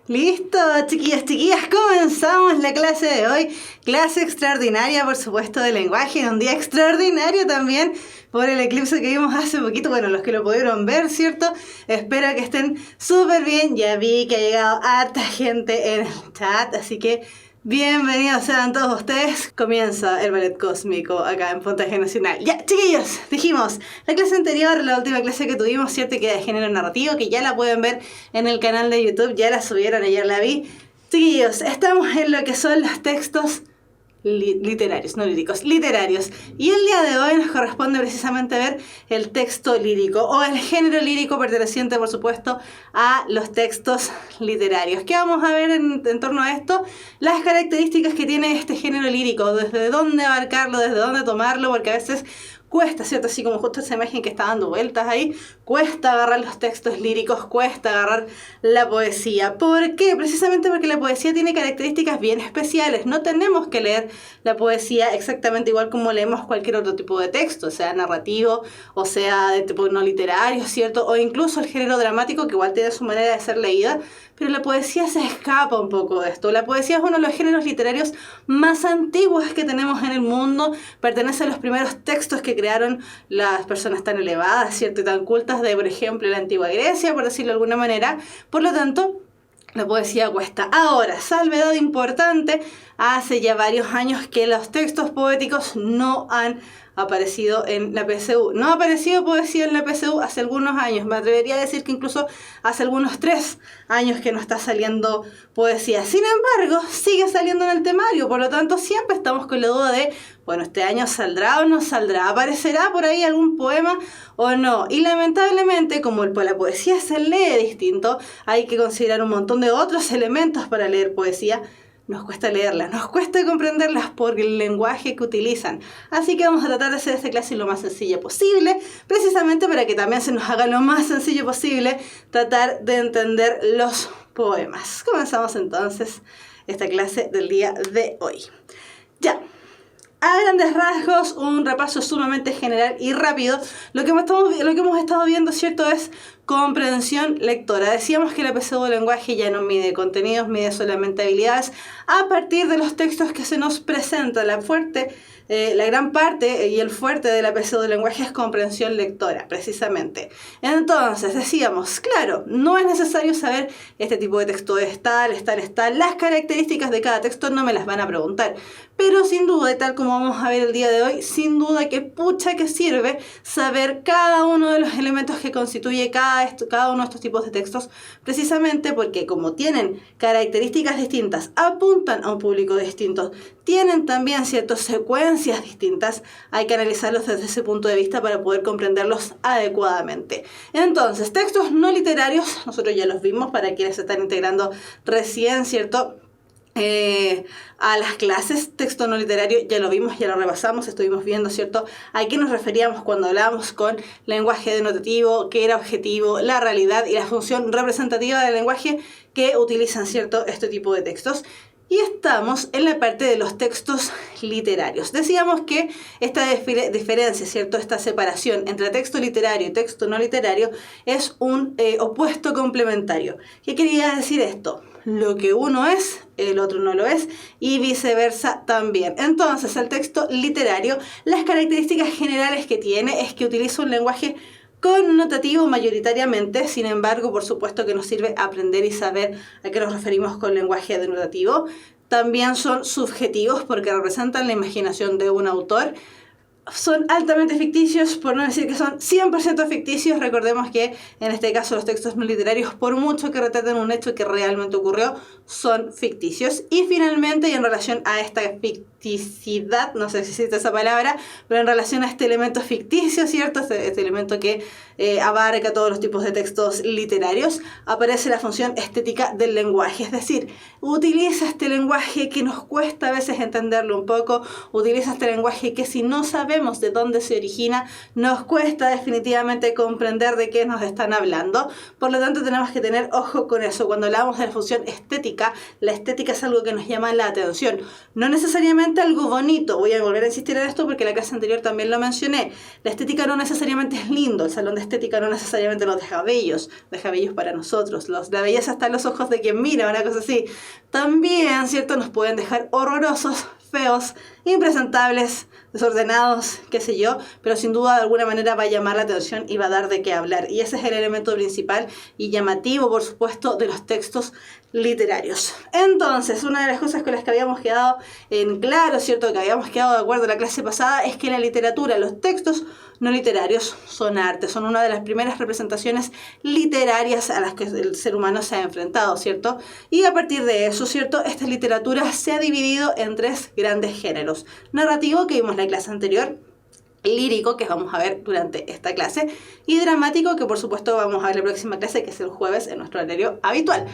Listo, chiquillos, chiquillas, comenzamos la clase de hoy. Clase extraordinaria, por supuesto, de lenguaje. Un día extraordinario también por el eclipse que vimos hace poquito. Bueno, los que lo pudieron ver, ¿cierto? Espero que estén súper bien. Ya vi que ha llegado harta gente en el chat, así que bienvenidos sean todos ustedes. Comienza el ballet cósmico acá en Puntaje Nacional. Ya, chiquillos, dijimos, la clase anterior, la última clase que tuvimos, ¿cierto? Que era de género narrativo, que ya la pueden ver en el canal de YouTube, ya la subieron, ayer la vi. Chiquillos, estamos en lo que son los textos literarios, no líricos, literarios. Y el día de hoy nos corresponde precisamente ver el texto lírico o el género lírico perteneciente, por supuesto, a los textos literarios. ¿Qué vamos a ver en torno a esto? Las características que tiene este género lírico, desde dónde abarcarlo, desde dónde tomarlo, porque a veces cuesta, ¿cierto? Así como justo esa imagen que está dando vueltas ahí, cuesta agarrar los textos líricos, cuesta agarrar la poesía. ¿Por qué? Precisamente porque la poesía tiene características bien especiales. No tenemos que leer la poesía exactamente igual como leemos cualquier otro tipo de texto, sea narrativo, o sea de tipo no literario, ¿cierto? O incluso el género dramático, que igual tiene su manera de ser leída, pero la poesía se escapa un poco de esto. La poesía es uno de los géneros literarios más antiguos que tenemos en el mundo, pertenece a los primeros textos que crearon las personas tan elevadas, ¿cierto? Y tan cultas de, por ejemplo, la antigua Grecia, por decirlo de alguna manera. Por lo tanto, la poesía cuesta. Ahora, salvedad importante, hace ya varios años que los textos poéticos no han aparecido en la PSU. No ha aparecido poesía en la PSU hace algunos años. Me atrevería a decir que incluso hace algunos 3 años que no está saliendo poesía. Sin embargo, sigue saliendo en el temario. Por lo tanto, siempre estamos con la duda de, bueno, ¿este año saldrá o no saldrá? ¿Aparecerá por ahí algún poema o no? Y lamentablemente, como la poesía se lee distinto, hay que considerar un montón de otros elementos para leer poesía. Nos cuesta leerlas, nos cuesta comprenderlas por el lenguaje que utilizan. Así que vamos a tratar de hacer esta clase lo más sencilla posible, precisamente para que también se nos haga lo más sencillo posible tratar de entender los poemas. Comenzamos entonces esta clase del día de hoy. Ya. A grandes rasgos, un repaso sumamente general y rápido. Lo que hemos estado viendo, ¿cierto?, es comprensión lectora. Decíamos que la PSU de lenguaje ya no mide contenidos, mide solamente habilidades a partir de los textos que se nos presentan. La gran parte y el fuerte de la PSU de lenguaje es comprensión lectora, precisamente. Entonces, decíamos, claro, no es necesario saber este tipo de texto es tal. Las características de cada texto no me las van a preguntar. Pero sin duda, y tal como vamos a ver el día de hoy, sin duda que pucha que sirve saber cada uno de los elementos que constituye cada uno de estos tipos de textos, precisamente porque como tienen características distintas, apuntan a un público distinto, tienen también ciertas secuencias distintas, hay que analizarlos desde ese punto de vista para poder comprenderlos adecuadamente. Entonces, textos no literarios, nosotros ya los vimos para quienes se están integrando recién, ¿cierto?, a las clases. Texto no literario ya lo vimos, ya lo repasamos, estuvimos viendo, ¿cierto?, a qué nos referíamos cuando hablábamos con lenguaje denotativo, qué era objetivo, la realidad y la función representativa del lenguaje que utilizan, ¿cierto?, este tipo de textos. Y estamos en la parte de los textos literarios. Decíamos que esta diferencia, ¿cierto?, esta separación entre texto literario y texto no literario es un opuesto complementario. ¿Qué quería decir esto? Lo que uno es, el otro no lo es, y viceversa también. Entonces, el texto literario, las características generales que tiene es que utiliza un lenguaje connotativo mayoritariamente. Sin embargo, por supuesto que nos sirve aprender y saber a qué nos referimos con lenguaje denotativo. También son subjetivos porque representan la imaginación de un autor. Son altamente ficticios, por no decir que son 100% ficticios. Recordemos que en este caso los textos no literarios, por mucho que retraten un hecho que realmente ocurrió, son ficticios. Y finalmente, y en relación a esta ficticidad, no sé si existe esa palabra, pero en relación a este elemento ficticio, ¿cierto?, este elemento que abarca todos los tipos de textos literarios, aparece la función estética del lenguaje. Es decir, utiliza este lenguaje que nos cuesta a veces entenderlo un poco, utiliza este lenguaje que si no sabemos de dónde se origina, nos cuesta definitivamente comprender de qué nos están hablando. Por lo tanto, tenemos que tener ojo con eso. Cuando hablamos de la función estética, la estética es algo que nos llama la atención. No necesariamente necesariamente algo bonito. Voy a volver a insistir en esto porque en la clase anterior también lo mencioné. La estética no necesariamente es lindo, el salón de estética no necesariamente nos deja bellos para nosotros. La belleza está en los ojos de quien mira, una cosa así. También, ¿cierto? Nos pueden dejar horrorosos, feos, impresentables, desordenados, qué sé yo, pero sin duda de alguna manera va a llamar la atención y va a dar de qué hablar. Y ese es el elemento principal y llamativo, por supuesto, de los textos literarios. Entonces, una de las cosas con las que habíamos quedado en claro, ¿cierto? Que habíamos quedado de acuerdo en la clase pasada, es que la literatura, los textos no literarios son arte, son una de las primeras representaciones literarias a las que el ser humano se ha enfrentado, ¿cierto? Y a partir de eso, ¿cierto? Esta literatura se ha dividido en tres grandes géneros. Narrativo, que vimos en la clase anterior, lírico, que vamos a ver durante esta clase, y dramático, que por supuesto vamos a ver la próxima clase, que es el jueves en nuestro horario habitual.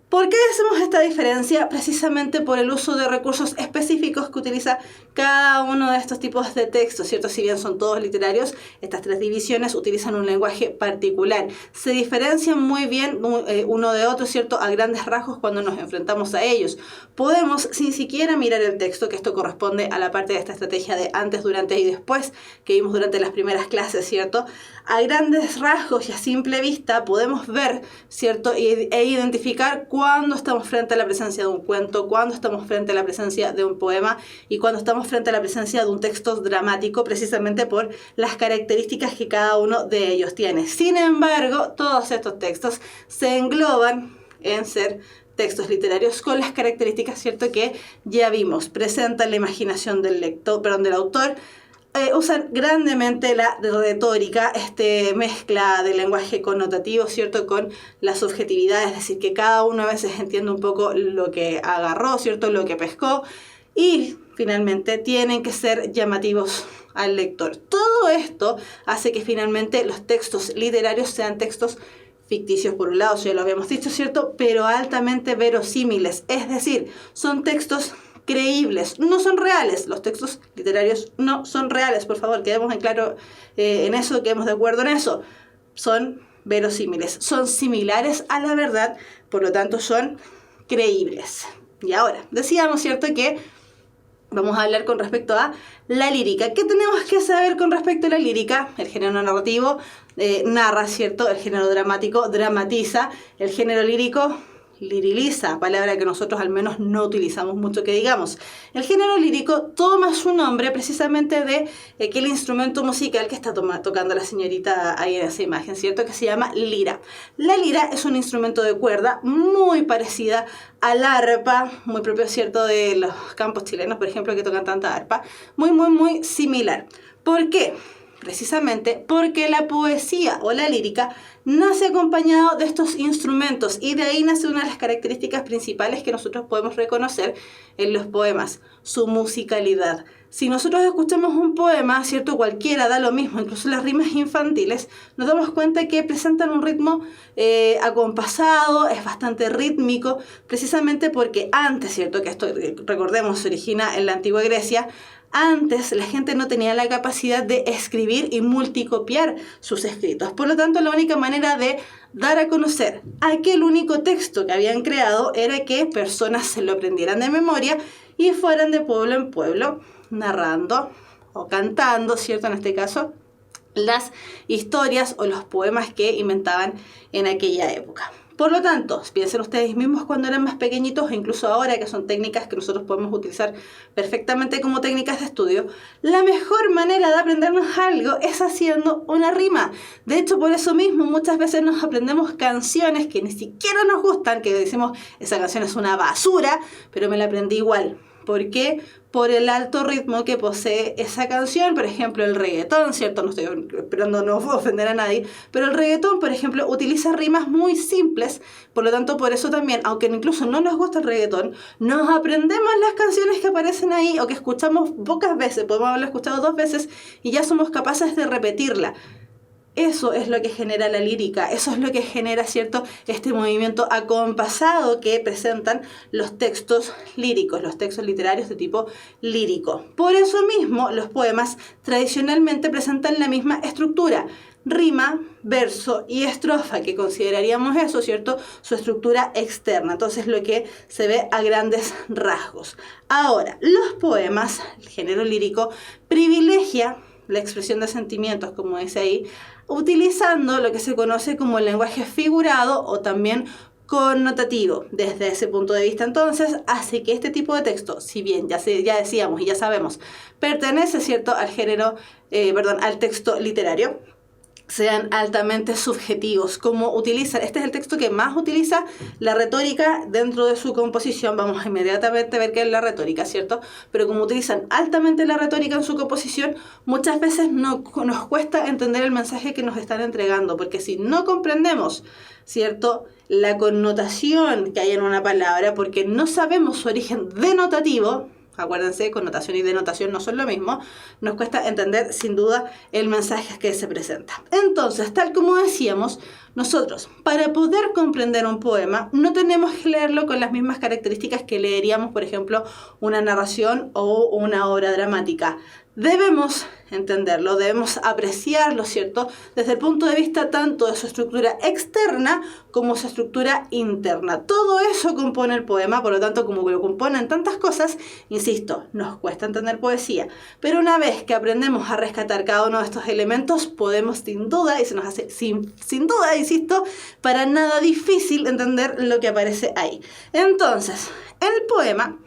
¿Por qué hacemos esta diferencia? Precisamente por el uso de recursos específicos que utiliza cada uno de estos tipos de textos, ¿cierto? Si bien son todos literarios, estas tres divisiones utilizan un lenguaje particular. Se diferencian muy bien uno de otro, ¿cierto? A grandes rasgos cuando nos enfrentamos a ellos. Podemos, sin siquiera mirar el texto, que esto corresponde a la parte de esta estrategia de antes, durante y después, que vimos durante las primeras clases, ¿cierto? A grandes rasgos y a simple vista podemos ver, ¿cierto? E identificar cuándo estamos frente a la presencia de un cuento, cuándo estamos frente a la presencia de un poema y cuándo estamos frente a la presencia de un texto dramático, precisamente por las características que cada uno de ellos tiene. Sin embargo, todos estos textos se engloban en ser textos literarios con las características, ¿cierto?, que ya vimos. Presentan la imaginación del autor, usan grandemente la retórica, mezcla de lenguaje connotativo, ¿cierto?, con la subjetividad, es decir, que cada uno a veces entiende un poco lo que agarró, ¿cierto?, lo que pescó, y finalmente tienen que ser llamativos al lector. Todo esto hace que finalmente los textos literarios sean textos ficticios por un lado, ya lo habíamos dicho, ¿cierto?, pero altamente verosímiles, es decir, son textos creíbles, no son reales. Los textos literarios no son reales, por favor, quedemos en claro en eso, quedemos de acuerdo en eso. Son verosímiles, son similares a la verdad, por lo tanto son creíbles. Y ahora, decíamos, ¿cierto?, que vamos a hablar con respecto a la lírica. ¿Qué tenemos que saber con respecto a la lírica? El género narrativo narra, ¿cierto? El género dramático dramatiza, el género lírico liriliza, palabra que nosotros al menos no utilizamos mucho que digamos. El género lírico toma su nombre precisamente de aquel instrumento musical que está tocando la señorita ahí en esa imagen, ¿cierto?, que se llama lira. La lira es un instrumento de cuerda muy parecida al arpa, muy propio, ¿cierto?, de los campos chilenos, por ejemplo, que tocan tanta arpa, muy similar. ¿Por qué? Precisamente porque la poesía o la lírica nace acompañado de estos instrumentos y de ahí nace una de las características principales que nosotros podemos reconocer en los poemas, su musicalidad. Si nosotros escuchamos un poema, ¿cierto?, cualquiera, da lo mismo, incluso las rimas infantiles, nos damos cuenta que presentan un ritmo acompasado, es bastante rítmico, precisamente porque antes, ¿cierto?, que esto, recordemos, se origina en la antigua Grecia. Antes la gente no tenía la capacidad de escribir y multicopiar sus escritos. Por lo tanto, la única manera de dar a conocer aquel único texto que habían creado era que personas se lo aprendieran de memoria y fueran de pueblo en pueblo narrando o cantando, ¿cierto?, en este caso, las historias o los poemas que inventaban en aquella época. Por lo tanto, piensen ustedes mismos cuando eran más pequeñitos, e incluso ahora, que son técnicas que nosotros podemos utilizar perfectamente como técnicas de estudio, la mejor manera de aprendernos algo es haciendo una rima. De hecho, por eso mismo muchas veces nos aprendemos canciones que ni siquiera nos gustan, que decimos, esa canción es una basura, pero me la aprendí igual. ¿Por qué? Por el alto ritmo que posee esa canción. Por ejemplo, el reggaetón, ¿cierto? No estoy esperando no ofender a nadie, pero el reggaetón, por ejemplo, utiliza rimas muy simples. Por lo tanto, por eso también, aunque incluso no nos gusta el reggaetón, nos aprendemos las canciones que aparecen ahí o que escuchamos pocas veces. Podemos haberla escuchado 2 veces y ya somos capaces de repetirla. Eso es lo que genera la lírica, eso es lo que genera, ¿cierto?, este movimiento acompasado que presentan los textos líricos, los textos literarios de tipo lírico. Por eso mismo, los poemas tradicionalmente presentan la misma estructura. rima, verso y estrofa, que consideraríamos eso, ¿cierto? Su estructura externa. Entonces, lo que se ve a grandes rasgos. Ahora, los poemas, el género lírico, privilegia la expresión de sentimientos, como dice ahí, utilizando lo que se conoce como el lenguaje figurado o también connotativo. Desde ese punto de vista, entonces, hace que este tipo de texto, si bien ya decíamos y ya sabemos, pertenece, ¿cierto?, al género, al texto literario, sean altamente subjetivos. Como utilizan, este es el texto que más utiliza la retórica dentro de su composición. Vamos a inmediatamente ver qué es la retórica, ¿cierto? Pero como utilizan altamente la retórica en su composición, muchas veces nos cuesta entender el mensaje que nos están entregando, porque si no comprendemos, ¿cierto?, la connotación que hay en una palabra, porque no sabemos su origen denotativo, acuérdense, connotación y denotación no son lo mismo, nos cuesta entender sin duda el mensaje que se presenta. Entonces, tal como decíamos, nosotros, para poder comprender un poema, no tenemos que leerlo con las mismas características que leeríamos, por ejemplo, una narración o una obra dramática. Debemos entenderlo, debemos apreciarlo, ¿cierto?, desde el punto de vista tanto de su estructura externa como su estructura interna. Todo eso compone el poema, por lo tanto, como lo componen tantas cosas, insisto, nos cuesta entender poesía. Pero una vez que aprendemos a rescatar cada uno de estos elementos, podemos sin duda, y se nos hace sin duda, insisto, para nada difícil entender lo que aparece ahí. Entonces, el poema,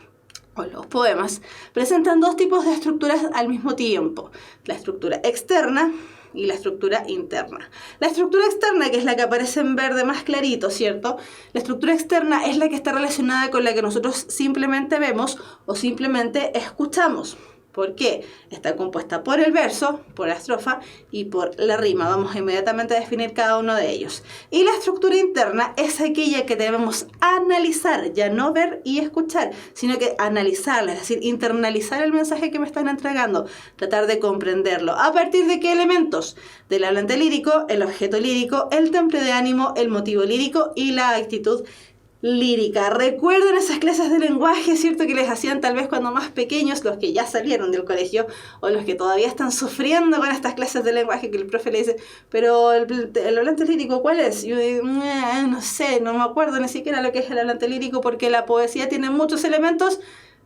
o los poemas, presentan dos tipos de estructuras al mismo tiempo: la estructura externa y la estructura interna. La estructura externa, que es la que aparece en verde más clarito, ¿cierto? La estructura externa es la que está relacionada con la que nosotros simplemente vemos o simplemente escuchamos. ¿Por qué? Está compuesta por el verso, por la estrofa y por la rima. Vamos inmediatamente a definir cada uno de ellos. Y la estructura interna es aquella que debemos analizar, ya no ver y escuchar, sino que analizarla, es decir, internalizar el mensaje que me están entregando, tratar de comprenderlo. ¿A partir de qué elementos? Del hablante lírico, el objeto lírico, el temple de ánimo, el motivo lírico y la actitud lírica. Recuerden esas clases de lenguaje, ¿cierto?, que les hacían tal vez cuando más pequeños, los que ya salieron del colegio o los que todavía están sufriendo con estas clases de lenguaje, que el profe le dice, pero el hablante lírico, ¿cuál es? Y yo digo, no sé, no me acuerdo ni siquiera lo que es el hablante lírico, porque la poesía tiene muchos elementos.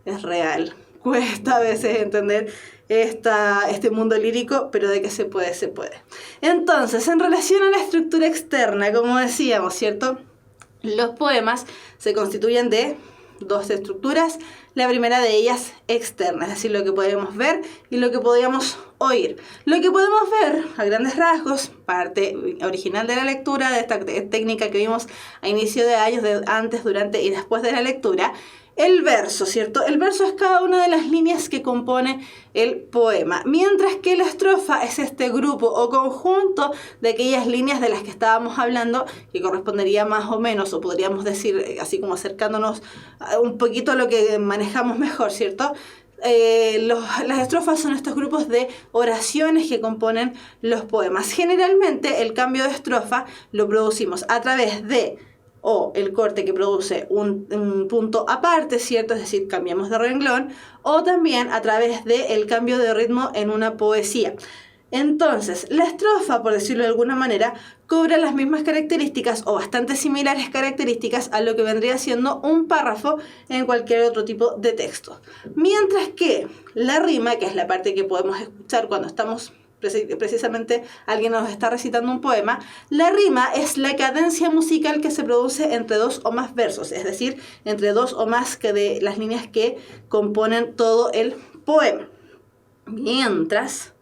Es real, cuesta a veces entender este mundo lírico, pero de que se puede, se puede. Entonces, en relación a la estructura externa, como decíamos, ¿cierto?, los poemas se constituyen de dos estructuras. La primera de ellas externa, es decir, lo que podemos ver y lo que podemos oír. Lo que podemos ver a grandes rasgos, parte original de la lectura, de esta técnica que vimos a inicio de años, antes, durante y después de la lectura. El verso, ¿cierto? El verso es cada una de las líneas que compone el poema, mientras que la estrofa es este grupo o conjunto de aquellas líneas de las que estábamos hablando, que correspondería más o menos, o podríamos decir, así como acercándonos un poquito a lo que manejamos mejor, ¿cierto? Las estrofas son estos grupos de oraciones que componen los poemas. Generalmente el cambio de estrofa lo producimos a través de o el corte que produce un punto aparte, ¿cierto? Es decir, cambiamos de renglón, o también a través del cambio de ritmo en una poesía. Entonces, la estrofa, por decirlo de alguna manera, cobra las mismas características o bastante similares características a lo que vendría siendo un párrafo en cualquier otro tipo de texto. Mientras que la rima, que es la parte que podemos escuchar cuando estamos precisamente alguien nos está recitando un poema, la rima es la cadencia musical que se produce entre dos o más versos, es decir, entre dos o más que de las líneas que componen todo el poema. Mientras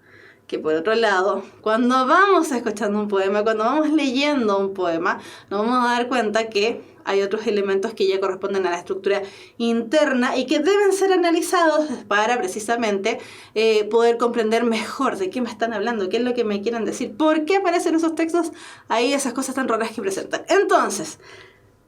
que por otro lado, cuando vamos escuchando un poema, cuando vamos leyendo un poema, nos vamos a dar cuenta que hay otros elementos que ya corresponden a la estructura interna y que deben ser analizados para precisamente poder comprender mejor de qué me están hablando, qué es lo que me quieren decir, por qué aparecen esos textos ahí, esas cosas tan raras que presentan. Entonces,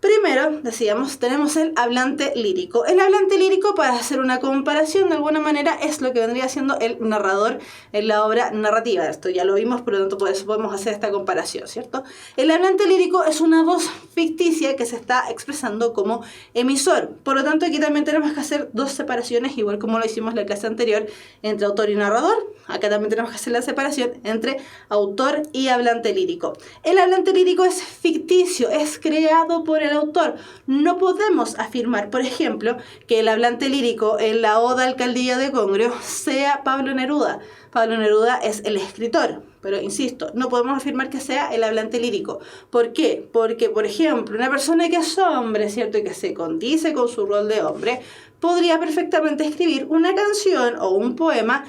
Primero, decíamos, tenemos el hablante lírico. El hablante lírico, para hacer una comparación de alguna manera, es lo que vendría siendo el narrador en la obra narrativa. Esto ya lo vimos, por lo tanto por eso podemos hacer esta comparación, ¿cierto? El hablante lírico es una voz ficticia que se está expresando como emisor. Por lo tanto, aquí también tenemos que hacer dos separaciones, igual como lo hicimos en la clase anterior, entre autor y narrador. Acá también tenemos que hacer la separación entre autor y hablante lírico. El hablante lírico es ficticio, es creado por el autor. No podemos afirmar, por ejemplo, que el hablante lírico en la Oda Alcaldía de Congrio sea Pablo Neruda. Pablo Neruda es el escritor, pero insisto, no podemos afirmar que sea el hablante lírico. ¿Por qué? Porque, por ejemplo, una persona que es hombre, ¿cierto?, y que se condice con su rol de hombre, podría perfectamente escribir una canción o un poema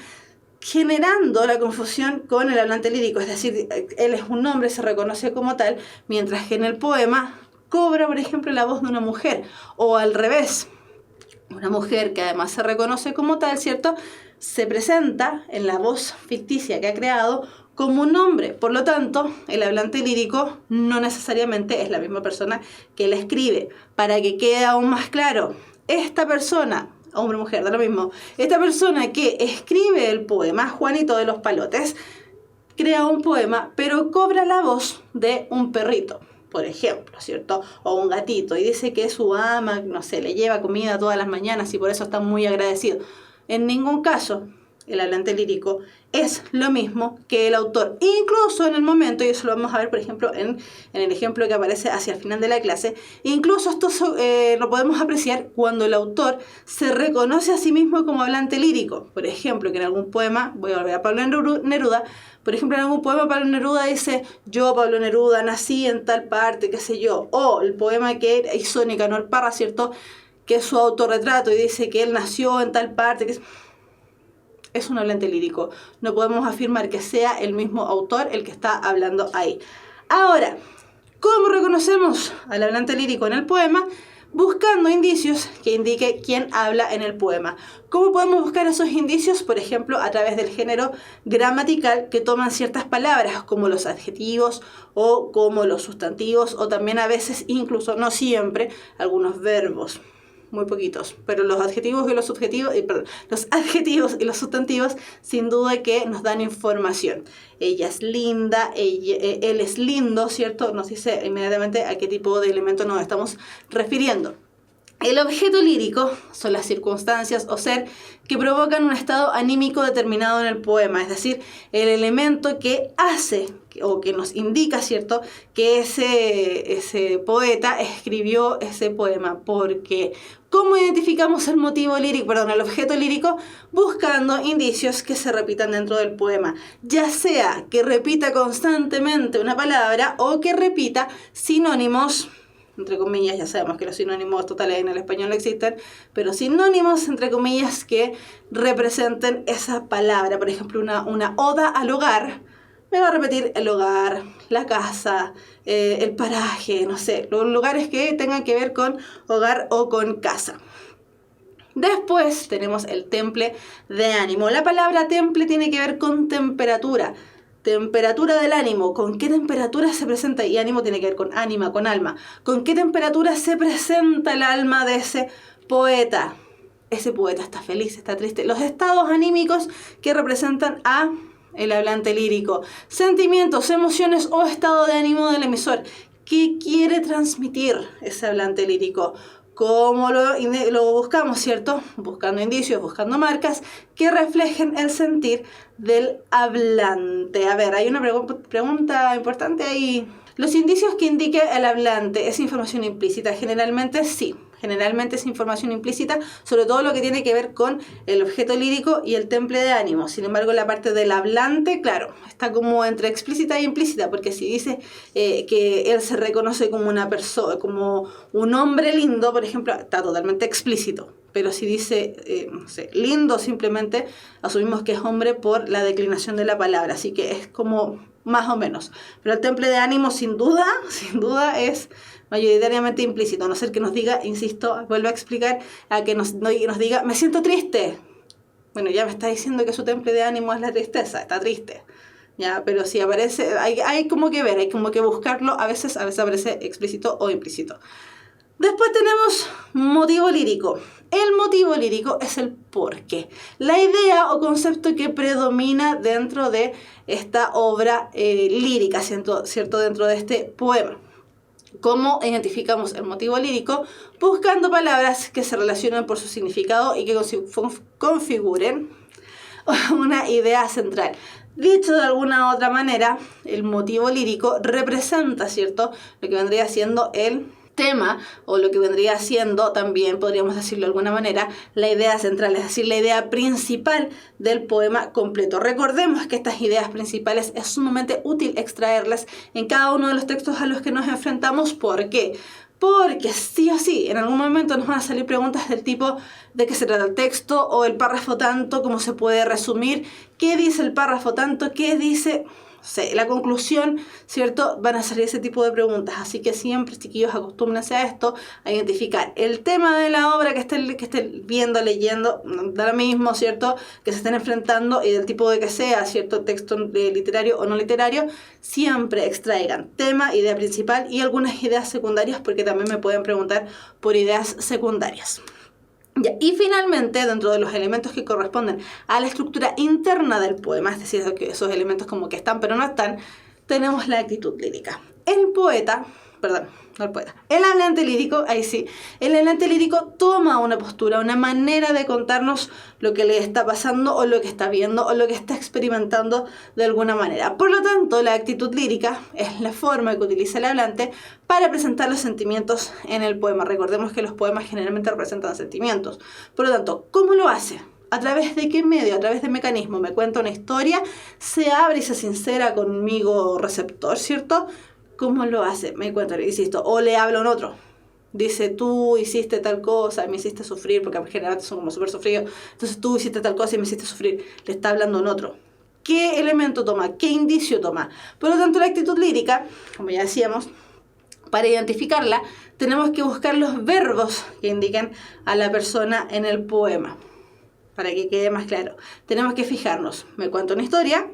generando la confusión con el hablante lírico, es decir, él es un hombre, se reconoce como tal, mientras que en el poema cobra, por ejemplo, la voz de una mujer, o al revés, una mujer que además se reconoce como tal, ¿cierto?, se presenta en la voz ficticia que ha creado como un hombre. Por lo tanto, el hablante lírico no necesariamente es la misma persona que la escribe. Para que quede aún más claro, esta persona, hombre o mujer, da lo mismo, esta persona que escribe el poema, Juanito de los Palotes, crea un poema, pero cobra la voz de un perrito, por ejemplo, ¿cierto? O un gatito, y dice que su ama, no sé, le lleva comida todas las mañanas y por eso está muy agradecido. En ningún caso el hablante lírico es lo mismo que el autor. Incluso en el momento, y eso lo vamos a ver, por ejemplo, en el ejemplo que aparece hacia el final de la clase, incluso esto lo podemos apreciar cuando el autor se reconoce a sí mismo como hablante lírico. Por ejemplo, que en algún poema, voy a volver a Pablo Neruda, por ejemplo, en algún poema Pablo Neruda dice: yo, Pablo Neruda, nací en tal parte, qué sé yo. O el poema que hizo Nicanor Parra, ¿cierto?, que es su autorretrato y dice que él nació en tal parte, que es un hablante lírico. No podemos afirmar que sea el mismo autor el que está hablando ahí. Ahora, ¿cómo reconocemos al hablante lírico en el poema? Buscando indicios que indique quién habla en el poema. ¿Cómo podemos buscar esos indicios? Por ejemplo, a través del género gramatical que toman ciertas palabras, como los adjetivos o como los sustantivos, o también a veces, incluso no siempre, algunos verbos. Muy poquitos, pero los adjetivos y los subjetivos, los adjetivos y los sustantivos sin duda que nos dan información. Ella es linda, él es lindo, ¿cierto? Nos dice inmediatamente a qué tipo de elemento nos estamos refiriendo. El objeto lírico son las circunstancias o ser que provocan un estado anímico determinado en el poema, es decir, el elemento que hace o que nos indica, ¿cierto?, que ese poeta escribió ese poema. Porque ¿cómo identificamos el motivo lírico, el objeto lírico? Buscando indicios que se repitan dentro del poema, ya sea que repita constantemente una palabra o que repita sinónimos, entre comillas. Ya sabemos que los sinónimos totales en el español no existen, pero sinónimos, entre comillas, que representen esa palabra. Por ejemplo, una oda al hogar me va a repetir el hogar, la casa, el paraje, no sé, los lugares que tengan que ver con hogar o con casa. Después tenemos el temple de ánimo. La palabra temple tiene que ver con temperatura. Temperatura del ánimo. ¿Con qué temperatura se presenta? Y ánimo tiene que ver con ánima, con alma. ¿Con qué temperatura se presenta el alma de ese poeta? Ese poeta está feliz, está triste. Los estados anímicos que representan a el hablante lírico. Sentimientos, emociones o estado de ánimo del emisor. ¿Qué quiere transmitir ese hablante lírico? ¿Cómo lo buscamos, cierto? Buscando indicios, buscando marcas que reflejen el sentir del hablante. A ver, hay una pregunta importante ahí. ¿Los indicios que indique el hablante es información implícita? Generalmente sí. Generalmente es información implícita, sobre todo lo que tiene que ver con el objeto lírico y el temple de ánimo. Sin embargo, la parte del hablante, claro, está como entre explícita e implícita, porque si dice que él se reconoce como una persona, como un hombre lindo, por ejemplo, está totalmente explícito. Pero si dice, no sé, lindo, simplemente asumimos que es hombre por la declinación de la palabra. Así que es como más o menos. Pero el temple de ánimo, sin duda es mayoritariamente implícito, a no ser que nos diga, insisto, vuelvo a explicar, a que nos diga, me siento triste. Bueno, ya me está diciendo que su temple de ánimo es la tristeza, está triste. Ya, pero si aparece, hay como que ver, hay como que buscarlo, a veces aparece explícito o implícito. Después tenemos motivo lírico. El motivo lírico es el porqué, la idea o concepto que predomina dentro de esta obra lírica, ¿cierto? Dentro de este poema. ¿Cómo identificamos el motivo lírico? Buscando palabras que se relacionen por su significado y que configuren una idea central. Dicho de alguna otra manera, el motivo lírico representa, ¿cierto?, lo que vendría siendo el tema, o lo que vendría siendo también, podríamos decirlo de alguna manera, la idea central, es decir, la idea principal del poema completo. Recordemos que estas ideas principales es sumamente útil extraerlas en cada uno de los textos a los que nos enfrentamos. ¿Por qué? Porque sí o sí, en algún momento nos van a salir preguntas del tipo de qué se trata el texto o el párrafo tanto, cómo se puede resumir, qué dice el párrafo tanto, qué dice... la conclusión, ¿cierto? Van a salir ese tipo de preguntas, así que siempre, chiquillos, acostúmbrense a esto, a identificar el tema de la obra que estén viendo, leyendo, da lo mismo, ¿cierto? Que se estén enfrentando y del tipo de que sea, ¿cierto? Texto literario o no literario, siempre extraigan tema, idea principal y algunas ideas secundarias, porque también me pueden preguntar por ideas secundarias. Ya, y finalmente, dentro de los elementos que corresponden a la estructura interna del poema, es decir, esos elementos como que están pero no están, tenemos la actitud lírica. El hablante lírico, ahí sí, el hablante lírico toma una postura, una manera de contarnos lo que le está pasando o lo que está viendo o lo que está experimentando de alguna manera. Por lo tanto, la actitud lírica es la forma que utiliza el hablante para presentar los sentimientos en el poema. Recordemos que los poemas generalmente representan sentimientos. Por lo tanto, ¿cómo lo hace? ¿A través de qué medio? ¿A través de mecanismo? Me cuenta una historia, se abre y se sincera conmigo receptor, ¿cierto? ¿Cómo lo hace? Me cuenta, insisto, o le habla a un otro. Dice, tú hiciste tal cosa y me hiciste sufrir, porque generalmente son como súper sufridos. Entonces tú hiciste tal cosa y me hiciste sufrir. Le está hablando a un otro. ¿Qué elemento toma? ¿Qué indicio toma? Por lo tanto, la actitud lírica, como ya decíamos, para identificarla, tenemos que buscar los verbos que indican a la persona en el poema. Para que quede más claro. Tenemos que fijarnos. Me cuenta una historia,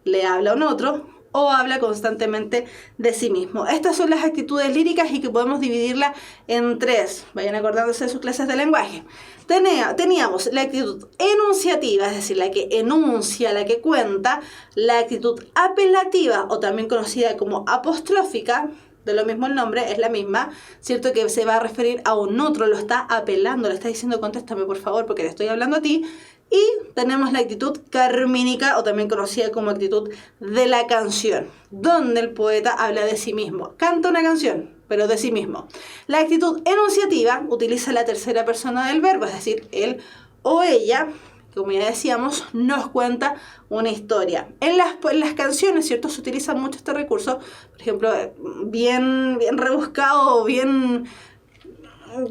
le habla a un otro, o habla constantemente de sí mismo. Estas son las actitudes líricas y que podemos dividirla en tres. Vayan acordándose de sus clases de lenguaje. Teníamos la actitud enunciativa, es decir, la que enuncia, la que cuenta. La actitud apelativa, o también conocida como apostrófica, de lo mismo el nombre, es la misma, ¿cierto? Que se va a referir a un otro, lo está apelando, le está diciendo contéstame por favor porque te estoy hablando a ti. Y tenemos la actitud carmínica, o también conocida como actitud de la canción, donde el poeta habla de sí mismo. Canta una canción, pero de sí mismo. La actitud enunciativa utiliza la tercera persona del verbo, es decir, él o ella, como ya decíamos, nos cuenta una historia. En las canciones, ¿cierto? Se utiliza mucho este recurso, por ejemplo, bien rebuscado, bien...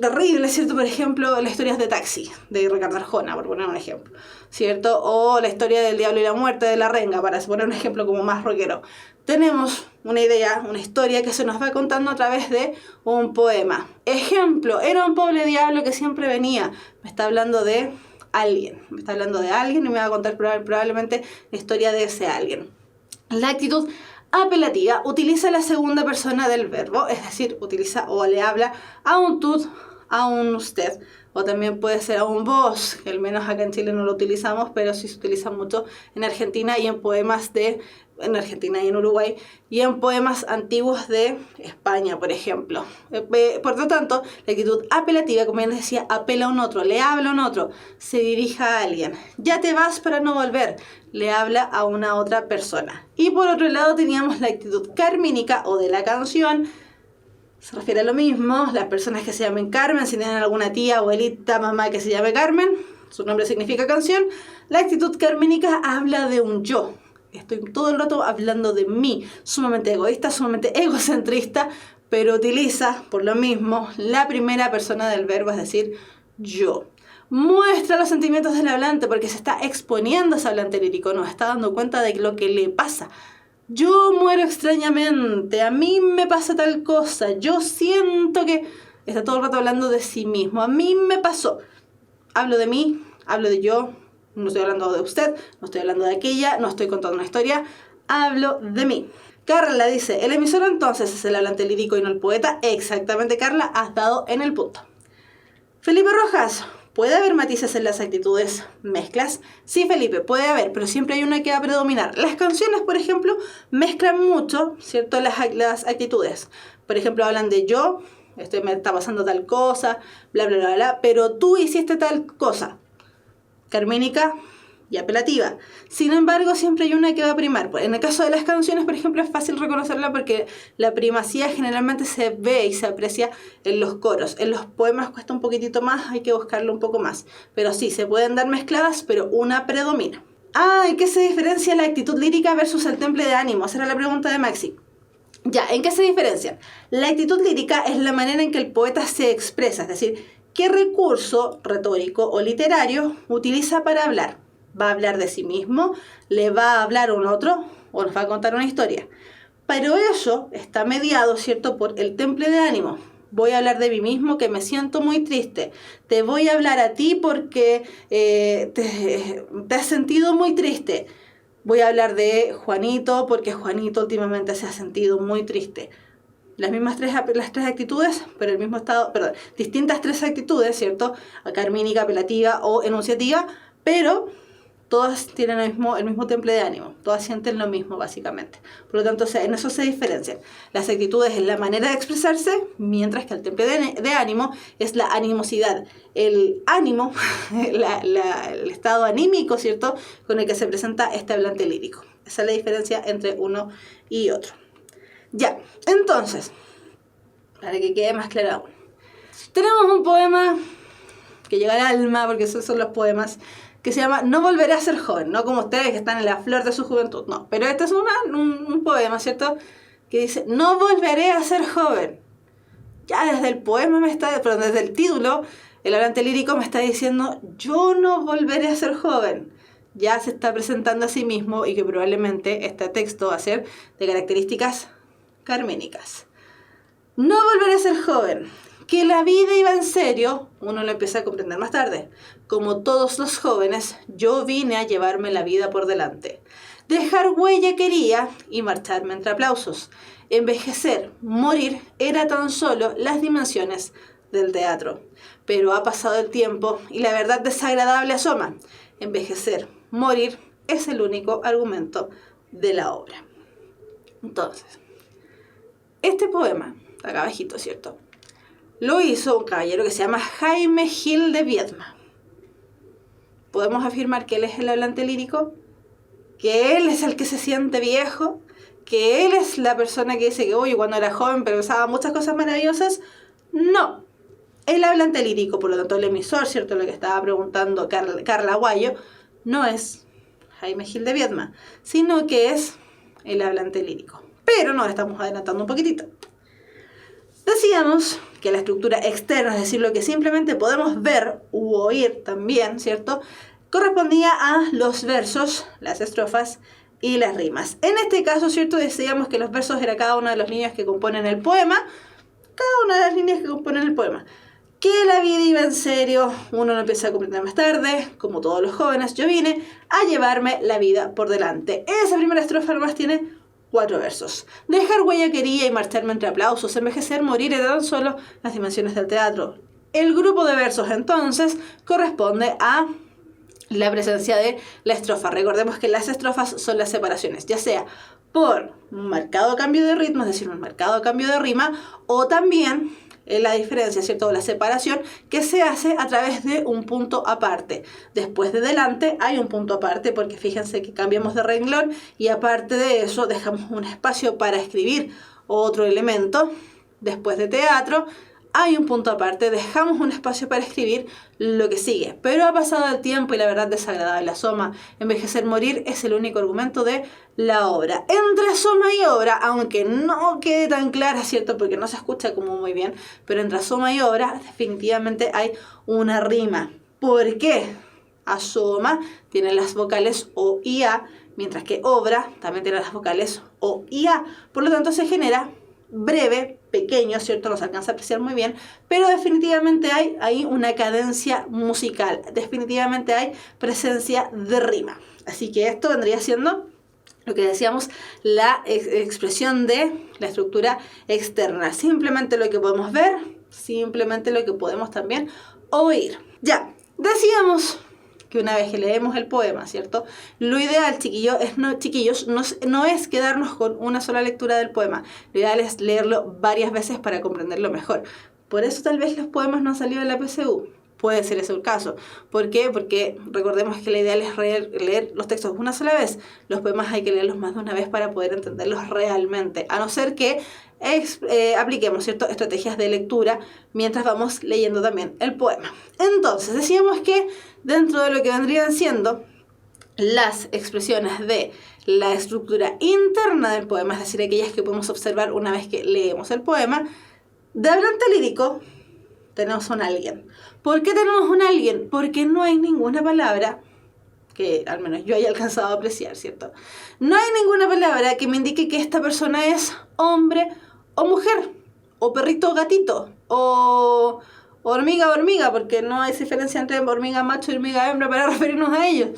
terrible, ¿cierto? Por ejemplo, las historias de Taxi, de Ricardo Arjona, por poner un ejemplo, ¿cierto? O la historia del diablo y la muerte de La Renga, para poner un ejemplo como más rockero. Tenemos una idea, una historia que se nos va contando a través de un poema. Ejemplo, era un pobre diablo que siempre venía. Me está hablando de alguien. Y me va a contar probablemente la historia de ese alguien. La actitud apelativa utiliza la segunda persona del verbo, es decir, utiliza o le habla a un tú, a un usted, o también puede ser a un vos, que al menos acá en Chile no lo utilizamos, pero sí se utiliza mucho en Argentina y en poemas en Argentina y en Uruguay, y en poemas antiguos de España, por ejemplo. Por lo tanto, la actitud apelativa, como ya les decía, apela a un otro, le habla a un otro, se dirige a alguien. Ya te vas para no volver, le habla a una otra persona. Y por otro lado teníamos la actitud carmínica o de la canción, se refiere a lo mismo, las personas que se llamen Carmen, si tienen alguna tía, abuelita, mamá que se llame Carmen, su nombre significa canción. La actitud carmínica habla de un yo. Estoy todo el rato hablando de mí, sumamente egoísta, sumamente egocentrista, pero utiliza, por lo mismo, la primera persona del verbo, es decir, yo. Muestra los sentimientos del hablante porque se está exponiendo a ese hablante lírico, nos está dando cuenta de lo que le pasa. Yo muero extrañamente, a mí me pasa tal cosa, yo siento que... Está todo el rato hablando de sí mismo, a mí me pasó. Hablo de mí, hablo de yo, no estoy hablando de usted, no estoy hablando de aquella, no estoy contando una historia, hablo de mí. Carla dice, el emisor entonces es el hablante lírico y no el poeta. Exactamente, Carla, has dado en el punto. Felipe Rojas, ¿puede haber matices en las actitudes? ¿Mezclas? Sí, Felipe, puede haber, pero siempre hay una que va a predominar. Las canciones, por ejemplo, mezclan mucho, ¿cierto? Las actitudes. Por ejemplo, hablan de yo, me está pasando tal cosa, bla, bla, bla, bla, pero tú hiciste tal cosa. Carmínica y apelativa. Sin embargo, siempre hay una que va a primar. En el caso de las canciones, por ejemplo, es fácil reconocerla porque la primacía generalmente se ve y se aprecia en los coros. En los poemas cuesta un poquitito más, hay que buscarlo un poco más. Pero sí, se pueden dar mezcladas, pero una predomina. ¿En qué se diferencia la actitud lírica versus el temple de ánimo? Esa era la pregunta de Maxi. Ya, ¿en qué se diferencian? La actitud lírica es la manera en que el poeta se expresa, es decir, qué recurso retórico o literario utiliza para hablar. ¿Va a hablar de sí mismo? ¿Le va a hablar a un otro? ¿O nos va a contar una historia? Pero eso está mediado, ¿cierto?, por el temple de ánimo. Voy a hablar de mí mismo, que me siento muy triste. Te voy a hablar a ti porque te has sentido muy triste. Voy a hablar de Juanito porque Juanito últimamente se ha sentido muy triste. Las tres actitudes, pero el mismo estado, perdón, distintas tres actitudes, ¿cierto? Carmínica, apelativa o enunciativa, pero todas tienen el mismo temple de ánimo, todas sienten lo mismo básicamente. Por lo tanto, en eso se diferencian. Las actitudes es la manera de expresarse, mientras que el temple de ánimo es la animosidad, el ánimo, el estado anímico, ¿cierto?, con el que se presenta este hablante lírico. Esa es la diferencia entre uno y otro. Ya, entonces, para que quede más claro aún, tenemos un poema que llega al alma, porque esos son los poemas, que se llama No volveré a ser joven, no como ustedes que están en la flor de su juventud, no, pero este es un poema, ¿cierto?, que dice, no volveré a ser joven. Ya desde el poema desde el título, el hablante lírico me está diciendo, yo no volveré a ser joven. Ya se está presentando a sí mismo y que probablemente este texto va a ser de características carmínicas. No volveré a ser joven. Que la vida iba en serio, uno lo empieza a comprender más tarde. Como todos los jóvenes, yo vine a llevarme la vida por delante. Dejar huella quería y marcharme entre aplausos. Envejecer, morir, era tan solo las dimensiones del teatro. Pero ha pasado el tiempo y la verdad desagradable asoma. Envejecer, morir, es el único argumento de la obra. Entonces, este poema, acá abajito, ¿cierto?, lo hizo un caballero que se llama Jaime Gil de Viedma. ¿Podemos afirmar que él es el hablante lírico? ¿Que él es el que se siente viejo? ¿Que él es la persona que dice que, oye, cuando era joven pensaba muchas cosas maravillosas? No. El hablante lírico, por lo tanto el emisor, ¿cierto?, lo que estaba preguntando Carla Aguayo, no es Jaime Gil de Viedma, sino que es el hablante lírico. Pero nos estamos adelantando un poquitito. Decíamos que la estructura externa, es decir, lo que simplemente podemos ver u oír también, ¿cierto?, correspondía a los versos, las estrofas y las rimas. En este caso, ¿cierto?, decíamos que los versos era cada una de las líneas que componen el poema, Que la vida iba en serio, uno lo empieza a comprender más tarde, como todos los jóvenes, yo vine a llevarme la vida por delante. Esa primera estrofa nomás tiene 4 versos. Dejar huella quería y marcharme entre aplausos, envejecer, morir era tan solo las dimensiones del teatro. El grupo de versos entonces corresponde a la presencia de la estrofa. Recordemos que las estrofas son las separaciones, ya sea por un marcado cambio de ritmo, es decir, un marcado cambio de rima, o también la diferencia, ¿cierto?, o la separación que se hace a través de un punto aparte. Después de delante hay un punto aparte porque fíjense que cambiamos de renglón y aparte de eso dejamos un espacio para escribir otro elemento. Después de teatro hay un punto aparte, dejamos un espacio para escribir lo que sigue. Pero ha pasado el tiempo y la verdad desagradable asoma. Envejecer, morir es el único argumento de la obra. Entre asoma y obra, aunque no quede tan clara, ¿cierto?, porque no se escucha como muy bien, pero entre asoma y obra definitivamente hay una rima. ¿Por qué? Asoma tiene las vocales O y A, mientras que obra también tiene las vocales O y A. Por lo tanto se genera breve, pequeño, ¿cierto? No se alcanza a apreciar muy bien, pero definitivamente hay ahí una cadencia musical, definitivamente hay presencia de rima. Así que esto vendría siendo lo que decíamos, la expresión de la estructura externa. Simplemente lo que podemos ver, simplemente lo que podemos también oír. Ya, decíamos que una vez que leemos el poema, ¿cierto? Lo ideal, chiquillos, no es quedarnos con una sola lectura del poema. Lo ideal es leerlo varias veces para comprenderlo mejor. Por eso tal vez los poemas no han salido en la PSU. Puede ser ese el caso. ¿Por qué? Porque recordemos que la idea es leer los textos una sola vez. Los poemas hay que leerlos más de una vez para poder entenderlos realmente. A no ser que apliquemos, ¿cierto?, estrategias de lectura mientras vamos leyendo también el poema. Entonces, decíamos que dentro de lo que vendrían siendo las expresiones de la estructura interna del poema, es decir, aquellas que podemos observar una vez que leemos el poema, de hablante lírico tenemos un alguien. ¿Por qué tenemos un alguien? Porque no hay ninguna palabra que al menos yo haya alcanzado a apreciar, ¿cierto? No hay ninguna palabra que me indique que esta persona es hombre o mujer, o perrito o gatito, o hormiga o hormiga, porque no hay diferencia entre hormiga macho y hormiga hembra para referirnos a ellos.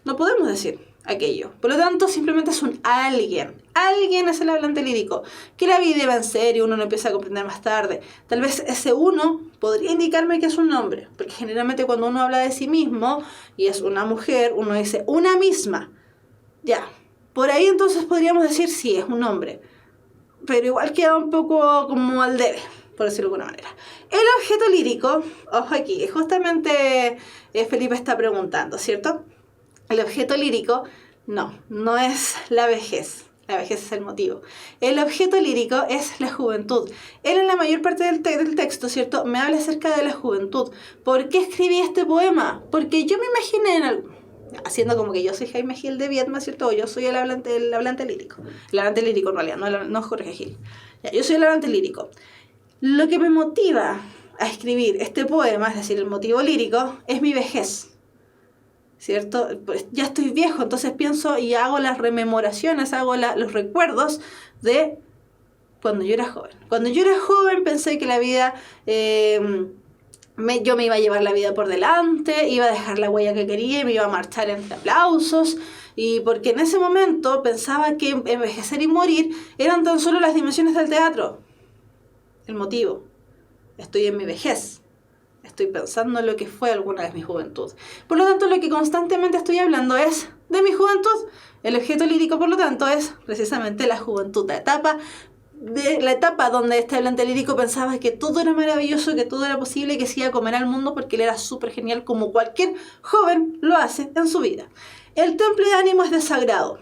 No podemos decir aquello. Por lo tanto, simplemente es un alguien. Alguien es el hablante lírico, que la vida va en serio, uno lo empieza a comprender más tarde. Tal vez ese uno podría indicarme que es un hombre, porque generalmente cuando uno habla de sí mismo y es una mujer, uno dice una misma. Ya, por ahí entonces podríamos decir sí, es un hombre. Pero igual queda un poco como al debe, por decirlo de alguna manera. El objeto lírico, ojo aquí, justamente Felipe está preguntando, ¿cierto? El objeto lírico, no es la vejez. La vejez es el motivo. El objeto lírico es la juventud. Él en la mayor parte del texto, ¿cierto?, me habla acerca de la juventud. ¿Por qué escribí este poema? Porque yo me imaginé, haciendo como que yo soy Jaime Gil de Viedma, ¿cierto? O yo soy el hablante lírico. El hablante lírico en realidad, no Jorge Gil. Ya, yo soy el hablante lírico. Lo que me motiva a escribir este poema, es decir, el motivo lírico, es mi vejez, ¿cierto? Pues ya estoy viejo, entonces pienso y hago las rememoraciones, hago los recuerdos de cuando yo era joven. Cuando yo era joven pensé que la vida, yo me iba a llevar la vida por delante, iba a dejar la huella que quería y me iba a marchar entre aplausos. Y porque en ese momento pensaba que envejecer y morir eran tan solo las dimensiones del teatro. El motivo. Estoy en mi vejez. Estoy pensando en lo que fue alguna vez mi juventud. Por lo tanto, lo que constantemente estoy hablando es de mi juventud. El objeto lírico, por lo tanto, es precisamente la juventud, la etapa donde este hablante lírico pensaba que todo era maravilloso, que todo era posible, que se iba a comer al mundo porque él era súper genial, como cualquier joven lo hace en su vida. El temple de ánimo es desagrado,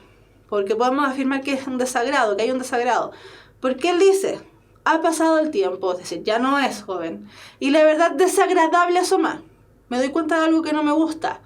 porque podemos afirmar que es un desagrado, que hay un desagrado. Porque él dice, ha pasado el tiempo, es decir, ya no es joven, y la verdad desagradable asoma. Me doy cuenta de algo que no me gusta.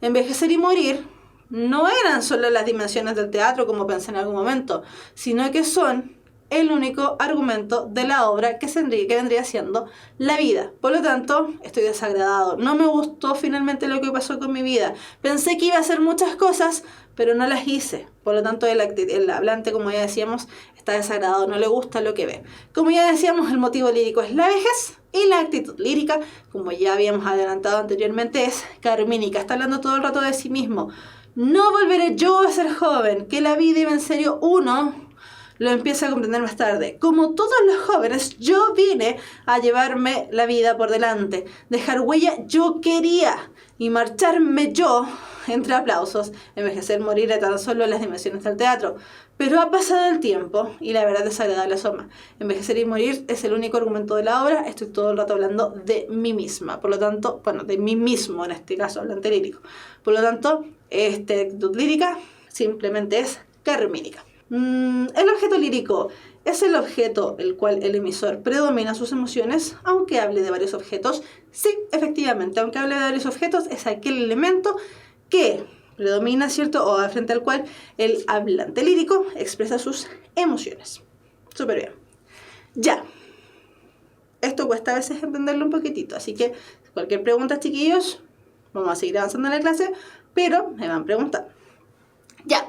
Envejecer y morir no eran solo las dimensiones del teatro, como pensé en algún momento, sino que son el único argumento de la obra que vendría siendo la vida. Por lo tanto, estoy desagradado. No me gustó finalmente lo que pasó con mi vida. Pensé que iba a hacer muchas cosas, pero no las hice. Por lo tanto, el hablante, como ya decíamos, está desagradado, no le gusta lo que ve. Como ya decíamos, el motivo lírico es la vejez y la actitud lírica, como ya habíamos adelantado anteriormente, es carmínica. Está hablando todo el rato de sí mismo. No volveré yo a ser joven, que la vida iba en serio uno lo empieza a comprender más tarde. Como todos los jóvenes, yo vine a llevarme la vida por delante. Dejar huella yo quería y marcharme yo entre aplausos. Envejecer, morir era tan solo las dimensiones del teatro. Pero ha pasado el tiempo y la verdad desagradable asoma. Envejecer y morir es el único argumento de la obra. Estoy todo el rato hablando de mí misma. Por lo tanto, de mí mismo en este caso, hablante lírico. Por lo tanto, esta actitud lírica simplemente es carmínica. El objeto lírico es el objeto el cual el emisor predomina sus emociones, aunque hable de varios objetos. Sí, efectivamente, aunque hable de varios objetos, es aquel elemento que predomina, ¿cierto? O frente al cual el hablante lírico expresa sus emociones. Súper bien. Ya. Esto cuesta a veces entenderlo un poquitito, así que cualquier pregunta, chiquillos, vamos a seguir avanzando en la clase, pero me van preguntando. Ya.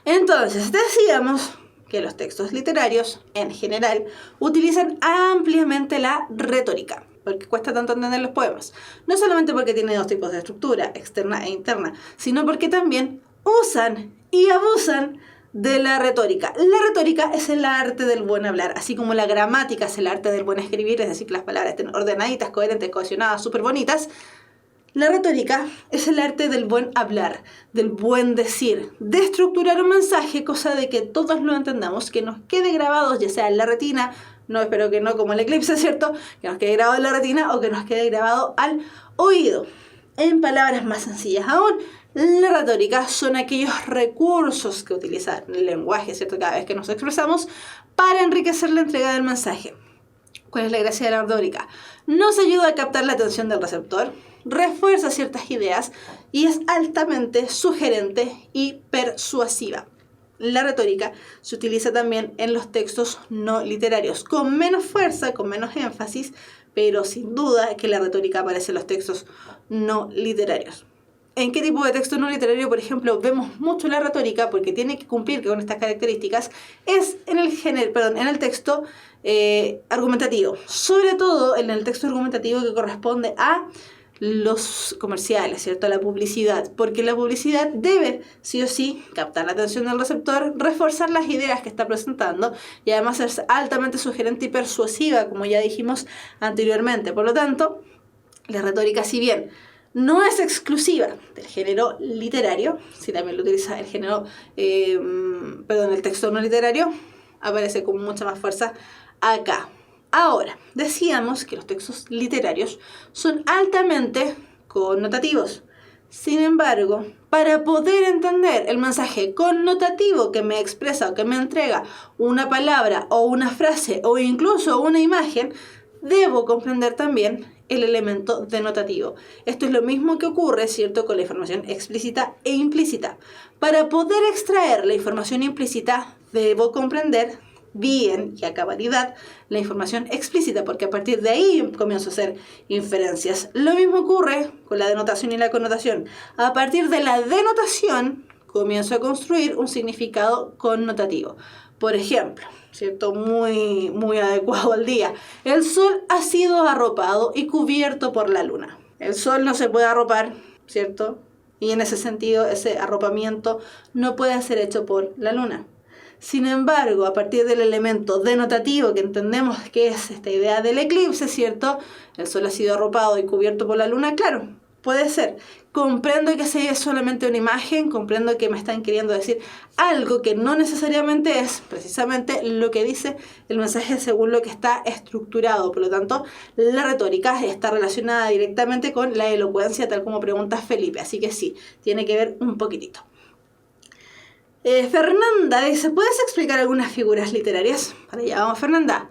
Entonces, decíamos que los textos literarios, en general, utilizan ampliamente la retórica, porque cuesta tanto entender los poemas. No solamente porque tiene dos tipos de estructura, externa e interna, sino porque también usan y abusan de la retórica. La retórica es el arte del buen hablar, así como la gramática es el arte del buen escribir, es decir, que las palabras estén ordenaditas, coherentes, cohesionadas, súper bonitas. La retórica es el arte del buen hablar, del buen decir, de estructurar un mensaje, cosa de que todos lo entendamos, que nos quede grabado, ya sea en la retina, no, espero que no como el eclipse, ¿cierto? Que nos quede grabado en la retina o que nos quede grabado al oído. En palabras más sencillas aún, la retórica son aquellos recursos que utiliza el lenguaje, ¿cierto? Cada vez que nos expresamos para enriquecer la entrega del mensaje. ¿Cuál es la gracia de la retórica? Nos ayuda a captar la atención del receptor, refuerza ciertas ideas y es altamente sugerente y persuasiva. La retórica se utiliza también en los textos no literarios, con menos fuerza, con menos énfasis, pero sin duda que la retórica aparece en los textos no literarios. ¿En qué tipo de texto no literario, por ejemplo, vemos mucho la retórica porque tiene que cumplir con estas características? Es en el texto argumentativo, sobre todo en el texto argumentativo que corresponde a los comerciales, ¿cierto? La publicidad, porque la publicidad debe, sí o sí, captar la atención del receptor, reforzar las ideas que está presentando y además ser altamente sugerente y persuasiva, como ya dijimos anteriormente. Por lo tanto, la retórica, si bien no es exclusiva del género literario, si también lo utiliza el género, el texto no literario, aparece con mucha más fuerza acá. Ahora, decíamos que los textos literarios son altamente connotativos. Sin embargo, para poder entender el mensaje connotativo que me expresa o que me entrega una palabra o una frase o incluso una imagen, debo comprender también el elemento denotativo. Esto es lo mismo que ocurre, ¿cierto?, con la información explícita e implícita. Para poder extraer la información implícita, debo comprender bien y a cabalidad la información explícita, porque a partir de ahí comienzo a hacer inferencias. Lo mismo ocurre con la denotación y la connotación. A partir de la denotación comienzo a construir un significado connotativo. Por ejemplo, ¿cierto?, muy adecuado al día. El sol ha sido arropado y cubierto por la luna. El sol no se puede arropar, ¿cierto? Y en ese sentido, ese arropamiento no puede ser hecho por la luna. Sin embargo, a partir del elemento denotativo que entendemos que es esta idea del eclipse, ¿cierto? El sol ha sido arropado y cubierto por la luna, claro, puede ser. Comprendo que sea solamente una imagen, comprendo que me están queriendo decir algo que no necesariamente es precisamente lo que dice el mensaje según lo que está estructurado. Por lo tanto, la retórica está relacionada directamente con la elocuencia, tal como pregunta Felipe. Así que sí, tiene que ver un poquitito. Fernanda dice, ¿puedes explicar algunas figuras literarias? Para allá vamos, Fernanda.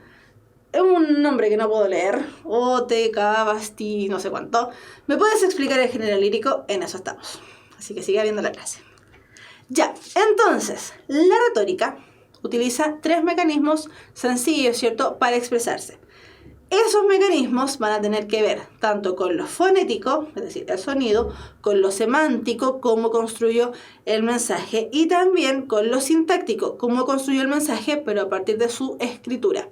Es un nombre que no puedo leer. O-T-K, Basti, no sé cuánto. ¿Me puedes explicar el género lírico? En eso estamos. Así que siga viendo la clase. Ya, entonces, la retórica utiliza 3 mecanismos sencillos, ¿cierto?, para expresarse. Esos mecanismos van a tener que ver tanto con lo fonético, es decir, el sonido, con lo semántico, cómo construyó el mensaje, y también con lo sintáctico, cómo construyó el mensaje, pero a partir de su escritura.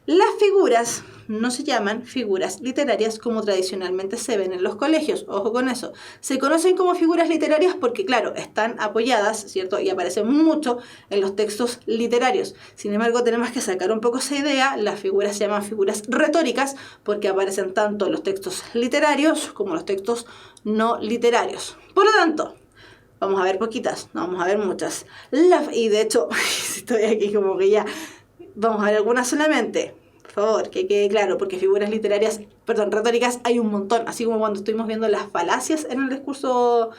Las figuras no se llaman figuras literarias como tradicionalmente se ven en los colegios. Ojo con eso. Se conocen como figuras literarias porque, claro, están apoyadas, ¿cierto?, y aparecen mucho en los textos literarios. Sin embargo, tenemos que sacar un poco esa idea. Las figuras se llaman figuras retóricas porque aparecen tanto en los textos literarios como en los textos no literarios. Por lo tanto, vamos a ver poquitas, no vamos a ver muchas. Y de hecho, estoy aquí como que ya... Vamos a ver algunas solamente, por favor, que quede claro, porque figuras retóricas hay un montón, así como cuando estuvimos viendo las falacias en el discurso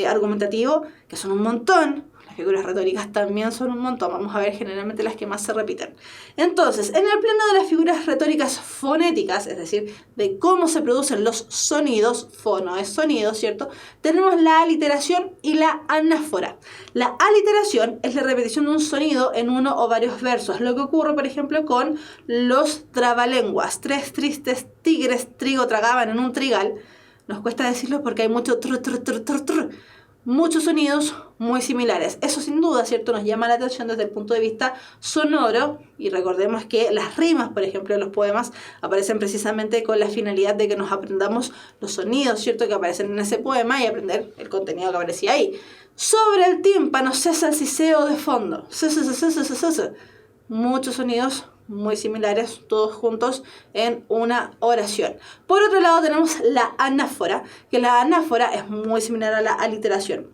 argumentativo, que son un montón. Las figuras retóricas también son un montón. Vamos a ver generalmente las que más se repiten. Entonces, en el plano de las figuras retóricas fonéticas, es decir, de cómo se producen los sonidos, fono es sonido, ¿cierto?, tenemos la aliteración y la anáfora. La aliteración es la repetición de un sonido en uno o varios versos, lo que ocurre, por ejemplo, con los trabalenguas. 3 tristes tigres trigo tragaban en un trigal. Nos cuesta decirlo porque hay mucho muchos sonidos muy similares. Eso sin duda, ¿cierto?, nos llama la atención desde el punto de vista sonoro, y recordemos que las rimas, por ejemplo, de los poemas aparecen precisamente con la finalidad de que nos aprendamos los sonidos, ¿cierto?, que aparecen en ese poema y aprender el contenido que aparecía ahí. Sobre el tímpano cesa el siseo de fondo. Muchos sonidos muy similares, todos juntos en una oración. Por otro lado tenemos la anáfora, que la anáfora es muy similar a la aliteración.